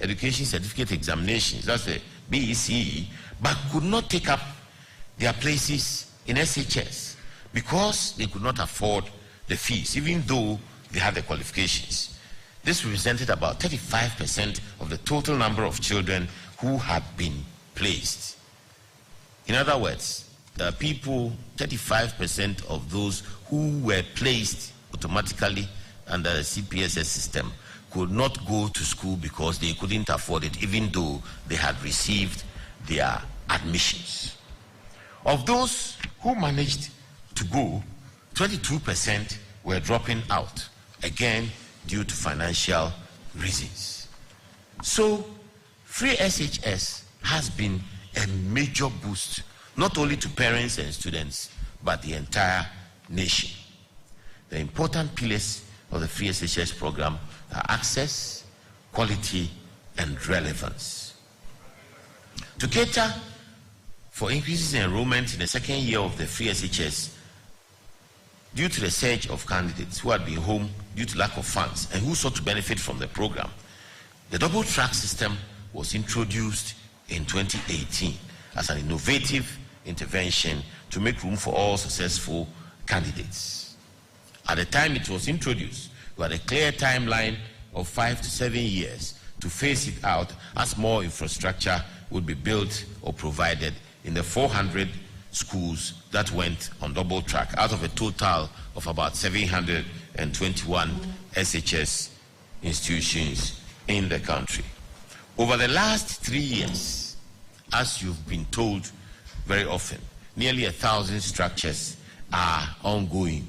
education certificate examinations, that's the BECE, but could not take up their places in SHS because they could not afford the fees, even though they had the qualifications. This represented about 35% of the total number of children who had been placed. In other words, the people, 35% of those who were placed automatically under the CPSS system could not go to school because they couldn't afford it, even though they had received their admissions. Of those who managed to go, 22% were dropping out, again due to financial reasons. So, free SHS has been a major boost, not only to parents and students, but the entire nation. The important pillars of the free SHS program are access, quality, and relevance. To cater for increases in enrollment in the second year of the free SHS, due to the surge of candidates who had been home due to lack of funds and who sought to benefit from the program, the double track system was introduced in 2018 as an innovative intervention to make room for all successful candidates. At the time it was introduced, we had a clear timeline of 5 to 7 years to phase it out as more infrastructure would be built or provided in the 400 schools that went on double track out of a total of about 721 SHS institutions in the country. Over the last 3 years, as you've been told very often, nearly 1,000 structures are ongoing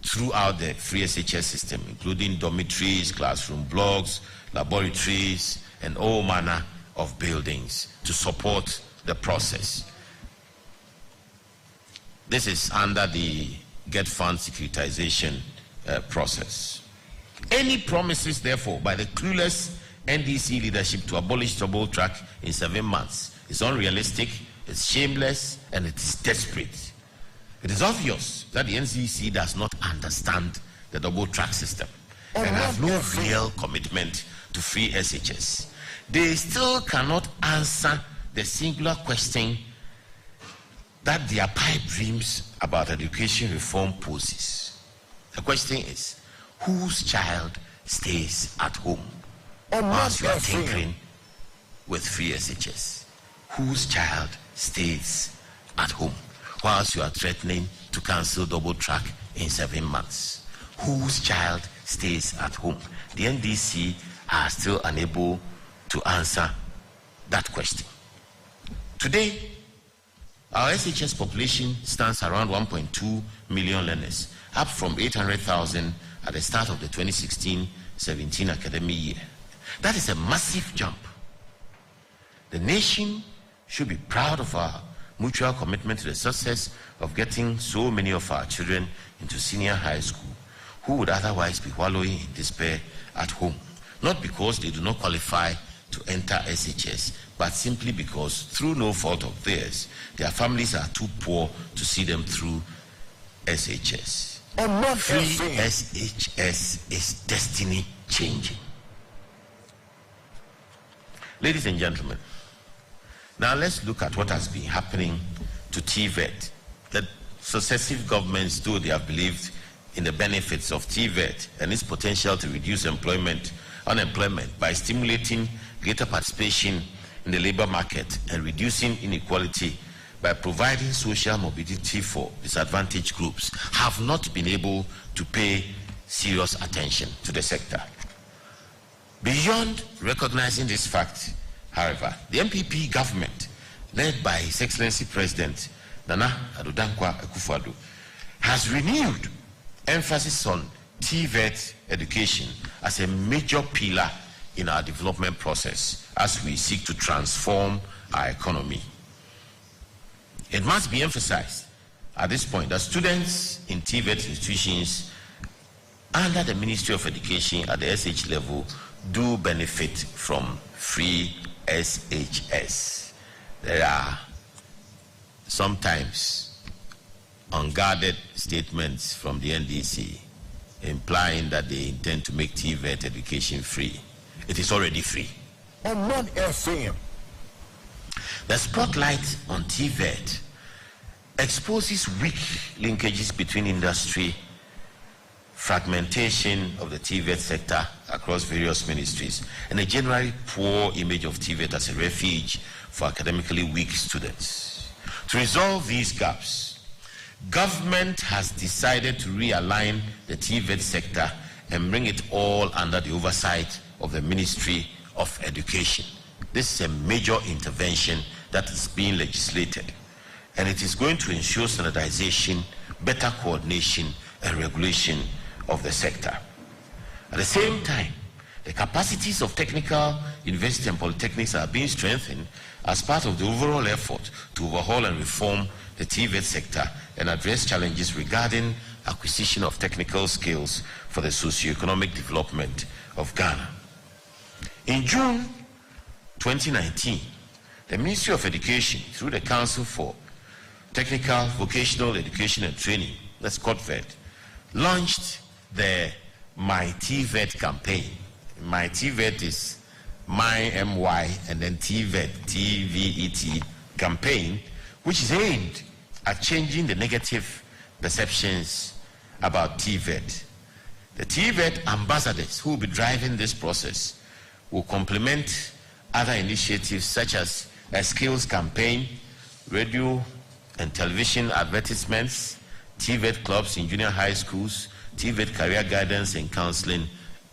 throughout the free SHS system, including dormitories, classroom blocks, laboratories, and all manner of buildings to support the process. This is under the Get Fund securitization process. Any promises, therefore, by the clueless NDC leadership to abolish double track in 7 months is unrealistic, it's shameless, and it is desperate. It is obvious that the NCC does not understand the double track system and have no real commitment to free SHS. They still cannot answer the singular question that their pipe dreams about education reform poses. The question is, whose child stays at home whilst you are tinkering with free SHS? Whose child stays at home whilst you are threatening to cancel double track in 7 months? Whose child stays at home? The NDC are still unable to answer that question. Today, our SHS population stands around 1.2 million learners, up from 800,000 at the start of the 2016-17 academic year. That is a massive jump. The nation should be proud of our mutual commitment to the success of getting so many of our children into senior high school who would otherwise be wallowing in despair at home, not because they do not qualify to enter SHS, but simply because, through no fault of theirs, their families are too poor to see them through SHS. Free SHS is destiny changing. Ladies and gentlemen, now let's look at what has been happening to TVET. The successive governments, though they have believed in the benefits of TVET and its potential to reduce unemployment by stimulating greater participation in the labor market and reducing inequality by providing social mobility for disadvantaged groups, have not been able to pay serious attention to the sector. Beyond recognizing this fact, however, the MPP government, led by His Excellency President Nana Addo Dankwa Akufo-Addo, has renewed emphasis on TVET education as a major pillar in our development process as we seek to transform our economy. It must be emphasized at this point that students in TVET institutions under the Ministry of Education at the SH level do benefit from free SHS. There are sometimes unguarded statements from the NDC implying that they intend to make TVET education free. It is already free. On one FM. The spotlight on TVET exposes weak linkages between industry, fragmentation of the TVET sector across various ministries, and a generally poor image of TVET as a refuge for academically weak students. To resolve these gaps, government has decided to realign the TVET sector and bring it all under the oversight of the Ministry of Education. This is a major intervention that is being legislated, and it is going to ensure standardization, better coordination, and regulation of the sector. At the same time, the capacities of technical universities and polytechnics are being strengthened as part of the overall effort to overhaul and reform the TVET sector and address challenges regarding acquisition of technical skills for the socio-economic development of Ghana. In June 2019, the Ministry of Education, through the Council for Technical, Vocational Education and Training, that's COTVET, launched the My TVET campaign. My TVET is My MY and then TVET, TVET campaign, which is aimed at changing the negative perceptions about TVET. The TVET ambassadors who will be driving this process will complement other initiatives such as a skills campaign, radio and television advertisements, TVET clubs in junior high schools, TVET career guidance and counseling,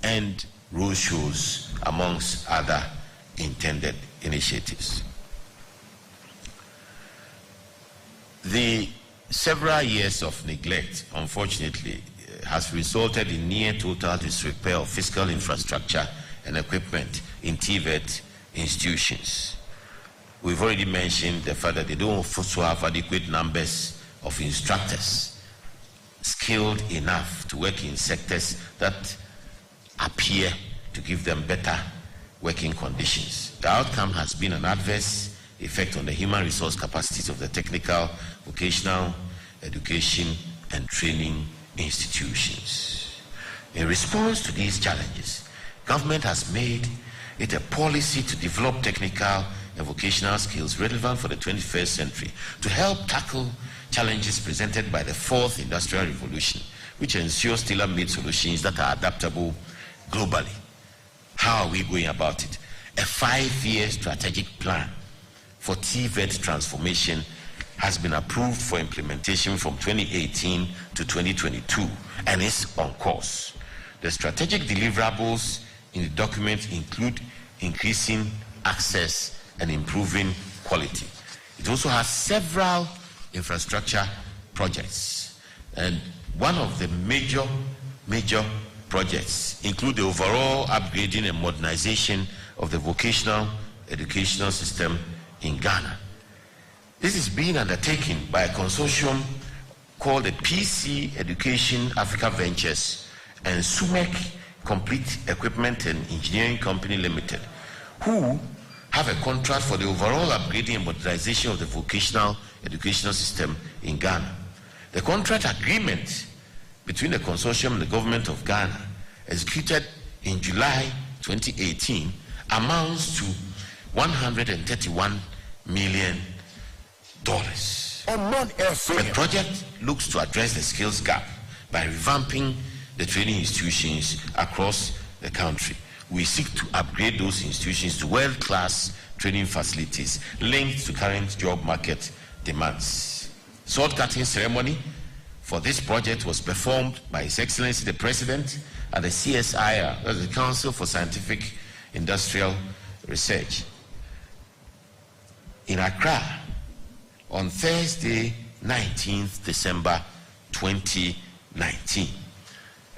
and road shows, amongst other intended initiatives. The several years of neglect, unfortunately, has resulted in near total disrepair of physical infrastructure and equipment in TVET institutions. We've already mentioned the fact that they don't also have adequate numbers of instructors skilled enough to work in sectors that appear to give them better working conditions. The outcome has been an adverse effect on the human resource capacities of the technical, vocational, education, and training institutions. In response to these challenges, government has made it a policy to develop technical and vocational skills relevant for the 21st century to help tackle challenges presented by the fourth industrial revolution, which ensures tailor-made solutions that are adaptable globally. How are we going about it? A 5-year strategic plan for TVET transformation has been approved for implementation from 2018 to 2022 and is on course. The strategic deliverables in the document include increasing access and improving quality. It also has several infrastructure projects, and one of the major projects include the overall upgrading and modernization of the vocational educational system in Ghana. This is being undertaken by a consortium called the PC Education Africa Ventures and SUMEC Complete Equipment and Engineering Company Limited, who have a contract for the overall upgrading and modernization of the vocational educational system in Ghana. The contract agreement between the consortium and the government of Ghana, executed in July 2018, amounts to $131 million. The project looks to address the skills gap by revamping the training institutions across the country. We seek to upgrade those institutions to world-class training facilities linked to current job market demands. Sword-cutting ceremony for this project was performed by His Excellency the President and the CSIR, that's the Council for Scientific Industrial Research, in Accra on Thursday, 19th December 2019.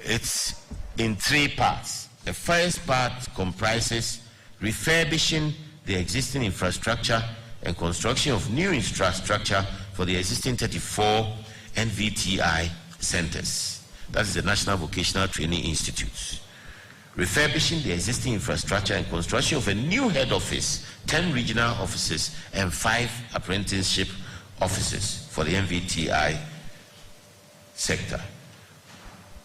It's in 3 parts. The first part comprises refurbishing the existing infrastructure and construction of new infrastructure for the existing 34 NVTI centers. That is the National Vocational Training Institutes. Refurbishing the existing infrastructure and construction of a new head office, 10 regional offices, and 5 apprenticeship offices for the NVTI sector.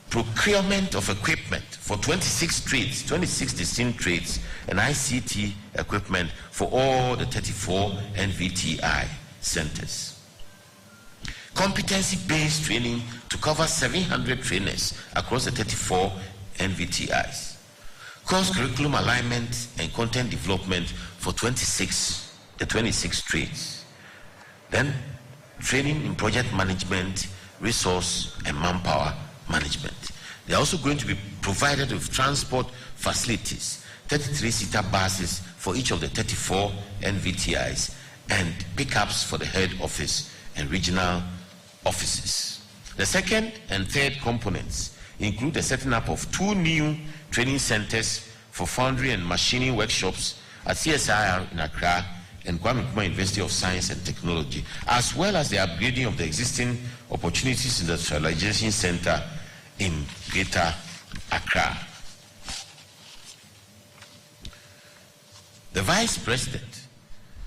Procurement of equipment for 26 trades, 26 distinct trades, and ICT equipment for all the 34 NVTI centers. Competency-based training to cover 700 trainers across the 34 NVTIs. Course curriculum alignment and content development for the 26 trades. Then training in project management, resource and manpower management. They are also going to be provided with transport facilities, 33-seater buses for each of the 34 NVTIs, and pickups for the head office and regional offices. The second and third components include the setting up of 2 new training centers for foundry and machining workshops at CSIR in Accra and Kwame Nkrumah University of Science and Technology, as well as the upgrading of the existing Opportunities Industrialization Center in Greater Accra. The Vice President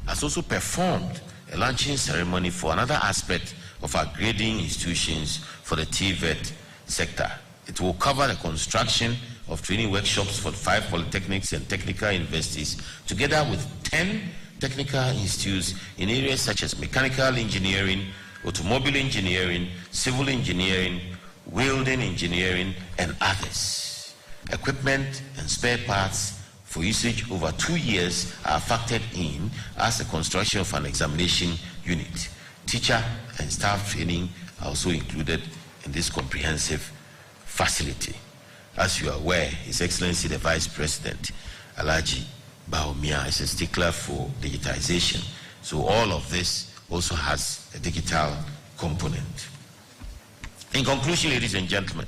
has also performed a launching ceremony for another aspect of our grading institutions for the TVET sector. It will cover the construction of training workshops for 5 polytechnics and technical universities, together with 10 technical institutes in areas such as mechanical engineering, automobile engineering, civil engineering, welding engineering, and others. Equipment and spare parts for usage over 2 years are factored in as the construction of an examination unit. Teacher and staff training are also included in this comprehensive facility. As you are aware, His Excellency the Vice President, Alhaji Bawumia, is a stickler for digitization. So all of this also has a digital component. In conclusion, ladies and gentlemen,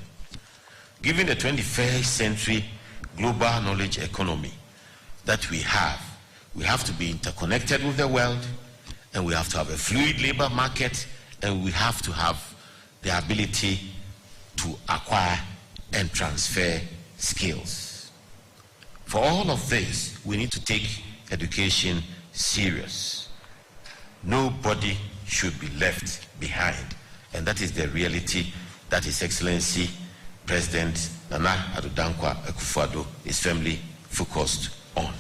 given the 21st century global knowledge economy that we have to be interconnected with the world, and we have to have a fluid labor market, and we have to have the ability to acquire and transfer skills. For all of this, we need to take education serious. Nobody should be left behind, and that is the reality that His Excellency President Nana Addo Dankwa Akufo-Addo is firmly focused on.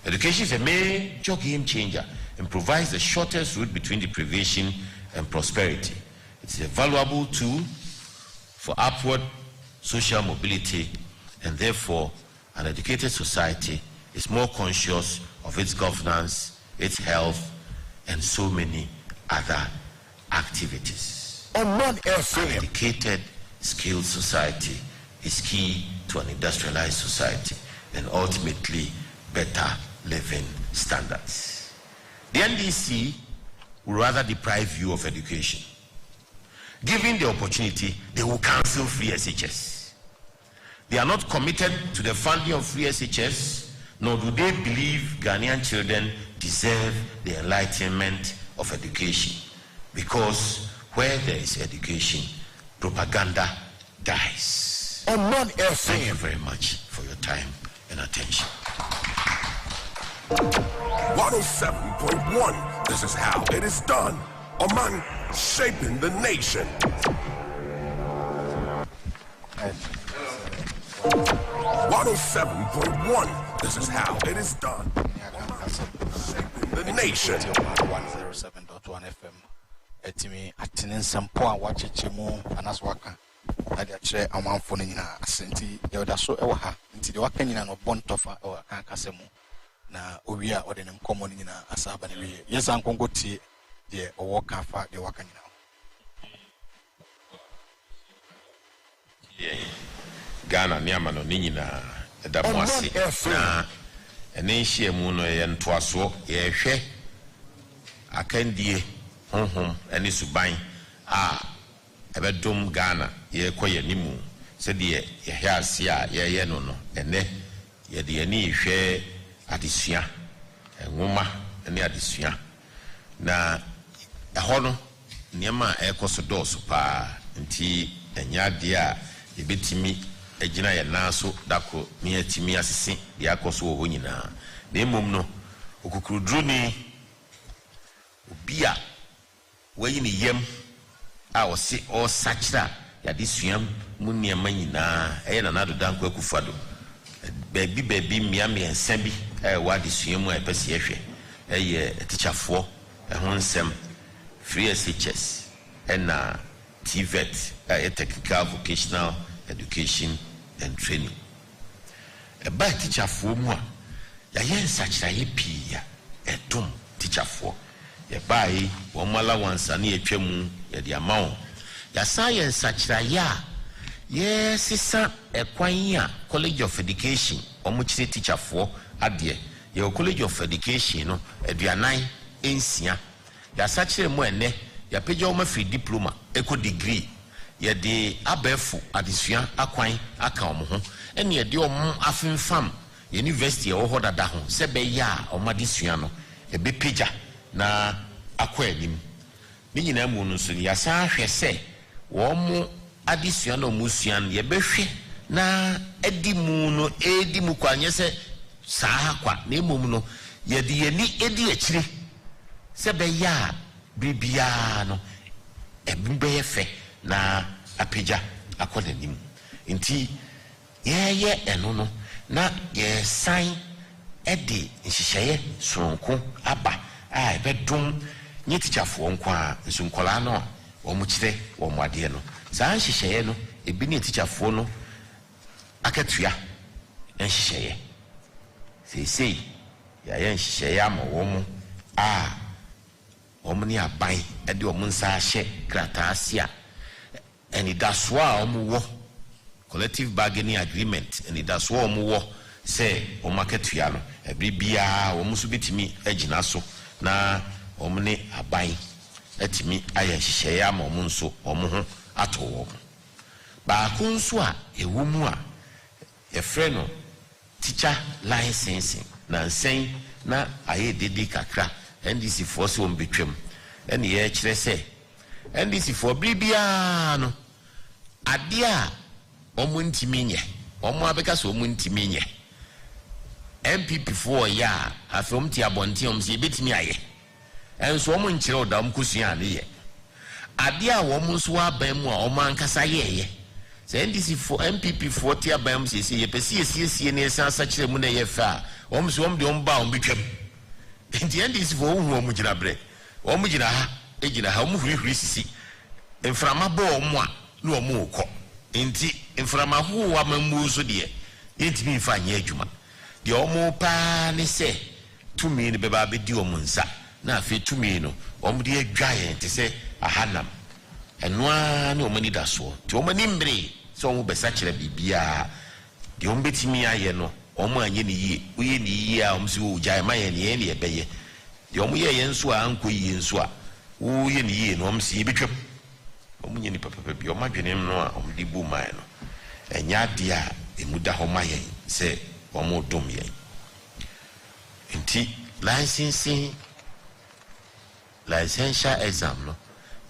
Education is a major game changer and provides the shortest route between deprivation and prosperity. It's a valuable tool for upward social mobility, and therefore an educated society is more conscious of its governance, its health, and so many other activities. An educated, skilled society is key to an industrialized society and ultimately better living standards. The NDC would rather deprive you of education. Given the opportunity, they will cancel free SHS. They are not committed to the funding of free SHS, nor do they believe Ghanaian children deserve the enlightenment of education, because where there is education, propaganda dies. Thank you very much for your time and attention. 107.1, this is how it is done. Oman, shaping the nation. 107.1, this is how it is done. Shaping the nation. 107.1 FM. Etimi attendance and point watch chemo and as waka. I actually a man for Nina Asenti, Yodaso Ewaha, into the Wakanina or Bontofa or Kankasemu. Na Uria or the name common in Asabani. Yes, I'm going to see the Waka for the Wakanina. Ghana Niamano Nina, the Damwasi, na an ancient moon and Twaso, ye she. I can dear home and is to buy a bedroom Ghana, ye quay nimu, said ye has ya, ye no, and ne ye the any share adisia, and woman and adisia. Na a honor Niama echoes a door pa, and tea and yadia, ye bit me. Ejina ya naso dako mi atimi asisi de akoso wo nyina na emom no okukrudru ni obia wayi ni yem a ose o sachira ya de suam munne ma nyina eye na nado danko akufado baby miami ensa bi wa de suam a pese ehwe eye teacherfo ho nsem free SHS and TVET technical vocational education and training. A bad teacher for moi. Ya yen such a pia, a tomb teacher for. Ya buy one mala once and ye chemu, ya the amount. Ya science such a ya. Yes, sister, a quanya college of education, or much teacher for, adye. Your college of education, no, a dianine, insia. Ya such a moine, ya pejoma free diploma, eco degree. Ye de abefu adisua akwan aka omo ho ene ye de omo afenfam university e wo dada ho se be ya omo adisua no e be peja na akwa anim ni nyina mu no so ya sa hwe se wo mo adisua no musua no ye be hwe na edimu no edimu kwanye se saa kwa na emom no ye de ye ni edi akire se be ya bibia no e be ye fe na apeja akoda nim nti ye eno no na ye sign edi nhihye sonko aba a bedum nye tichafo nko a nsunkola no wo mu kire wo mu ade no saa nhihye no ebi ne tichafo no akatua nhihye sei ya ye nhihye ama wo mu a wo mu ne aban edi wo mu nsa hye kratasia. And it does war collective bargaining agreement, and it does war more say o market fiano a bibia or musubitimi ejinaso na omne abai etimi aye hyeya ma omunso omo ato ba kunso a ewumu a e freno teacher licensing na nsen na aye dedi kakra NDC for so mbetwem ene ye kire se NDC for bibia no adia omuntimi nye omo abeka so omuntimi nye MPP for ya afom ti abonti omse betimi aye enso omo nkire odam kusua ne ye adia wo mo so aban mu a omo ankasa ye se NDC for MPP for ti aban se ye pesi esiesie ne sansa kire mu na ye fa omo so omo de omo ba omo betwam enti NDC for omo omo gina bre omo gina ha ejina ha omo huri sisi enframa bo omo a no omo ukọ enti enframa hu wa mamu so de yentimi fa anya adwuma de omo pa ne se tumi ne beba be di omo nsa na afi tumi no omo de adwaye enti se ahanam enwa ne omo ni daso ti omo ni mbre so omo besa kire bibia de omo betimi aye no omo anye ne yie uye ne yie a omo se wo gyae ma ye ne ye beye de omo ye yenso a anko yie nso a uye ne yie no omo se betwam omunye ni papa bi o madwene no a omdi bu mai no enya dia emuda ho mayen se omo dom yen nti licensing licensure exam no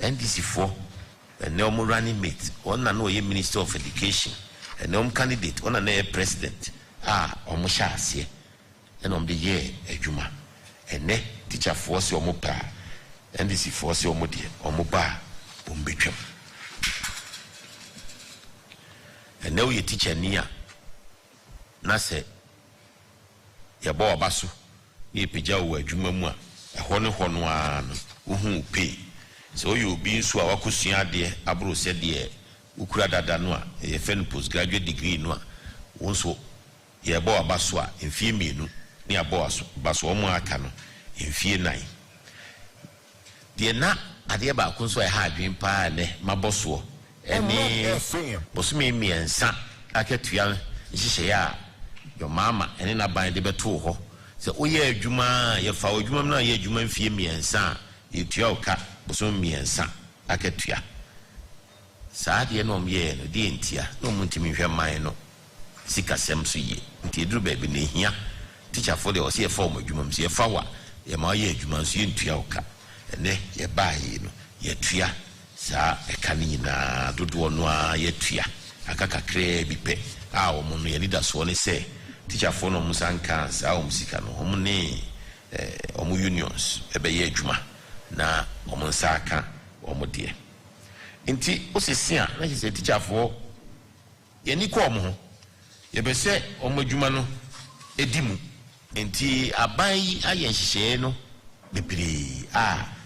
NDC 4 and no running mate on no ye Minister of Education and no candidate on an president omusha ase and the year ejuma and ne teacher force your mopa NDC force your modi omoba umbetwam and now ye teacher near na se ya bo abaso ye pija wo adwuma mu a ɛhɔ ne hɔ no a no uhu pay so you be nso a wakosua de abro se de ukura dada no a ye fen postgraduate degree no a wonso ye bo abaso a mfie mienu ne abo abaso omo aka no mfie nan de na ade ba ko nso ha adwen pa ne maboso ene bosumi miensa aketua nhihye ya your mama ene na ban de beto ho se oye adwuma ye fa adwuma na ye adwuma mfie miensa yetua oka bosumi miensa aketua saade no mye no de ntia no muntimi hwe man no sikasem so ye nti eduru ba bi ne hia teacher for the o se form adwuma mse ye fa wa ye ma ye adwuma so ye ntua oka ene ye ba yi no ye tua sa eka ni nyina dodo no a ye tua akakakre bi pe a wo no ye leader so ne se teacher for no musanka sa o musika no omo ne omo unions ebe ye adwuma na omo nsaka omo de nti o sisi a na se teacher for ye ni ko omo ho ye be se omo adwuma no edimu nti aban yi aye nhihye no bebre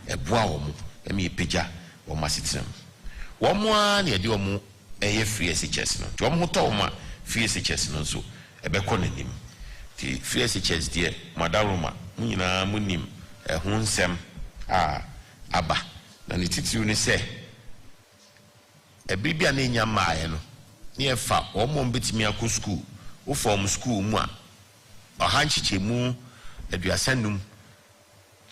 eboa omo emi epeja omo asitram omo a na ye de omo eye free SHS no to omo to omo a free SHS no so ebekọ nanim ti free SHS de madaroma nyina munim ho nsem aba na ne titiw ne se ebibia na enya maaye no ne efa omo mbetimi akọ school wo form school mu a ohanchichemu aduasanum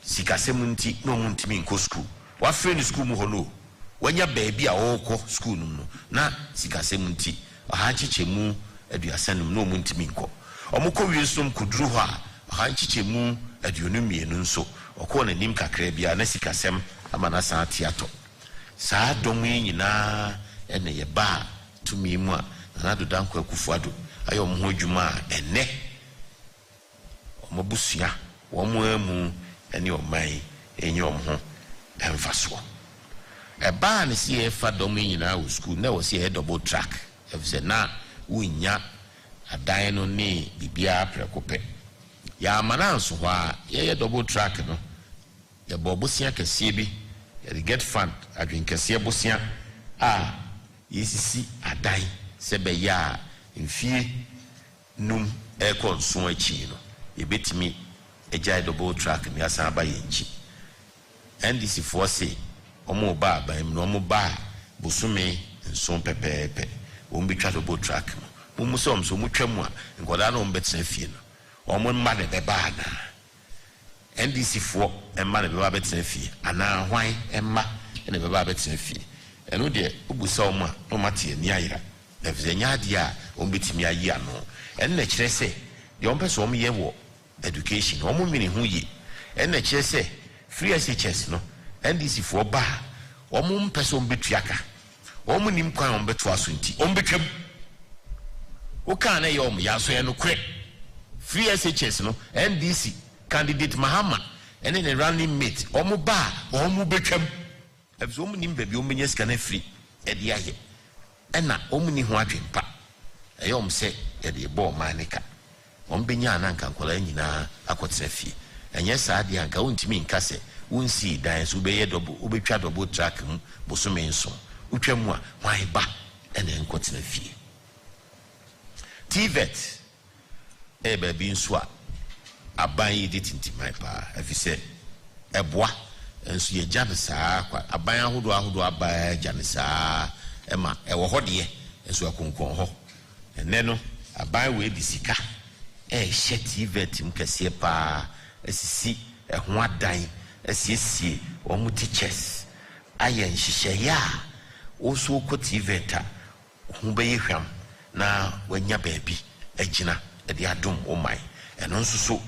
sikasem nti no muntimi nko school wa free school mu hono wanya baabi a wokọ school no na sikasem nti ohanchichemu aduasanum no muntimi nko omukọ wiesum kuduru ho a ohanchichemu aduonu mienu nso okọ na nim kakra bia na sikasem amana san tiato saa dom nyina ene ye ba tumi mu a na dodanko akufuado ayo mo adwuma ene omabusua womo amu ene omai enye omho emfaso eba ne si e fa dom nyina wo school na wo si e double track efse na wunya adan no ne bibia prekope ya mananso ho a ye double track no ye bobosia kese bi ye get fund adwen kese bosia yesisi adan sebe ya mfie num konso achi no ye betimi ejai double track ne asa ba yenchi NDC force omo ba ban no omo ba bosume nso pepepe wo mbi twa double track mo musom so mutwam a ngoda no mbetena fie no omo mma ne be ba na NDC for emma ne be ba betena fie ana hwan emma ne be ba betena fie eno de obusa omo a no mate ani ayira efze nyaade a ombetimi ayi ano en na kire se de ompese omo ye wo education omo mini hu yi en na kire se free SHS no NDC for ba omo mpese ombetuaka omo nim kwan ombeto aso nti ombetwam o kan na ye omo ya so ye no kre free SHS no NDC candidate Mahama ene ne running mate omo ba omo betwam efso omo nim baby omo nya scan free e de aye ena omo ni ho adwempa e yom se e de bo manika ombenya na nka nkola nyina akotena fie enye saade anka wontimi nka se wonsi dan so be ye double obetwa double track mu bosome nso utwamu a hwan ba ene nkotena fie TVET baby nso a aban yi de tintimai pa afise eboa enso ye jane saa kwa aban ahodo aba jane saa ema ewo hode enso akonkon ho ene no aban we di sika hye TVET mkese pa asisi ho adan asiesie omu teachers ayen hihye ya oso ko TVET a ho be yehwam na wanya baabi agina de adom omai eno nso so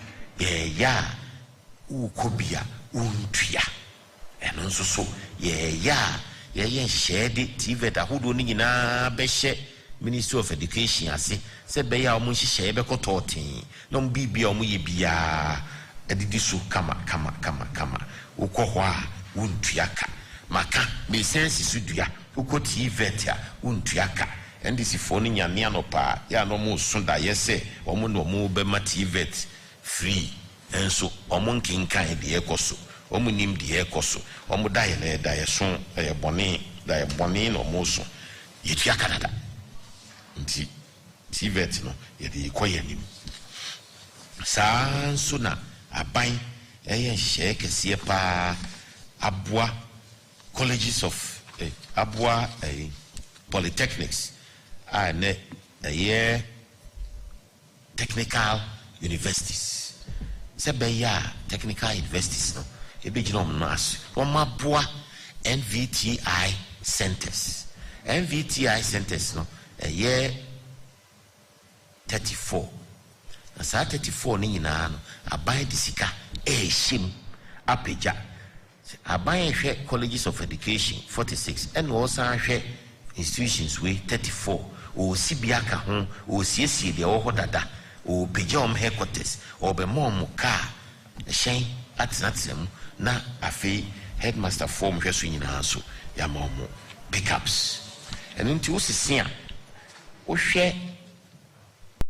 ya ukobia untua and also so yeah shared TVET ahodo ni nyina be share Ministry of Education ase se be ya omo hihye be kototin no bibia omo ye bia edidi so kama uko a untuaka maka me sense su dua uko TVET a untuaka ndisi fo ni nyane anopa ya no mo so da yese omo no mo be ma TVET free enso omo nkinkan de ekoso omo nim de ekoso omo da ye na da ye so bone no mo so yetua Canada nti TVET no ye de ikoye nim sanso na aban hye kese pa aboa colleges of aboa polytechnics and technical universities sebeya technical universities no ebeginom no as omaboa NVTI centers no 34 na sa 34 ni nyina no aban disika shim apeja aban hwe colleges of education 46 and also hwe institutions we 34 o sibiaka ho o siesie de wo dada o pejom headquarters o be mom ka shen atnatsem na afi headmaster form hwe so nyina so ya mom pickups and into osisia o hwe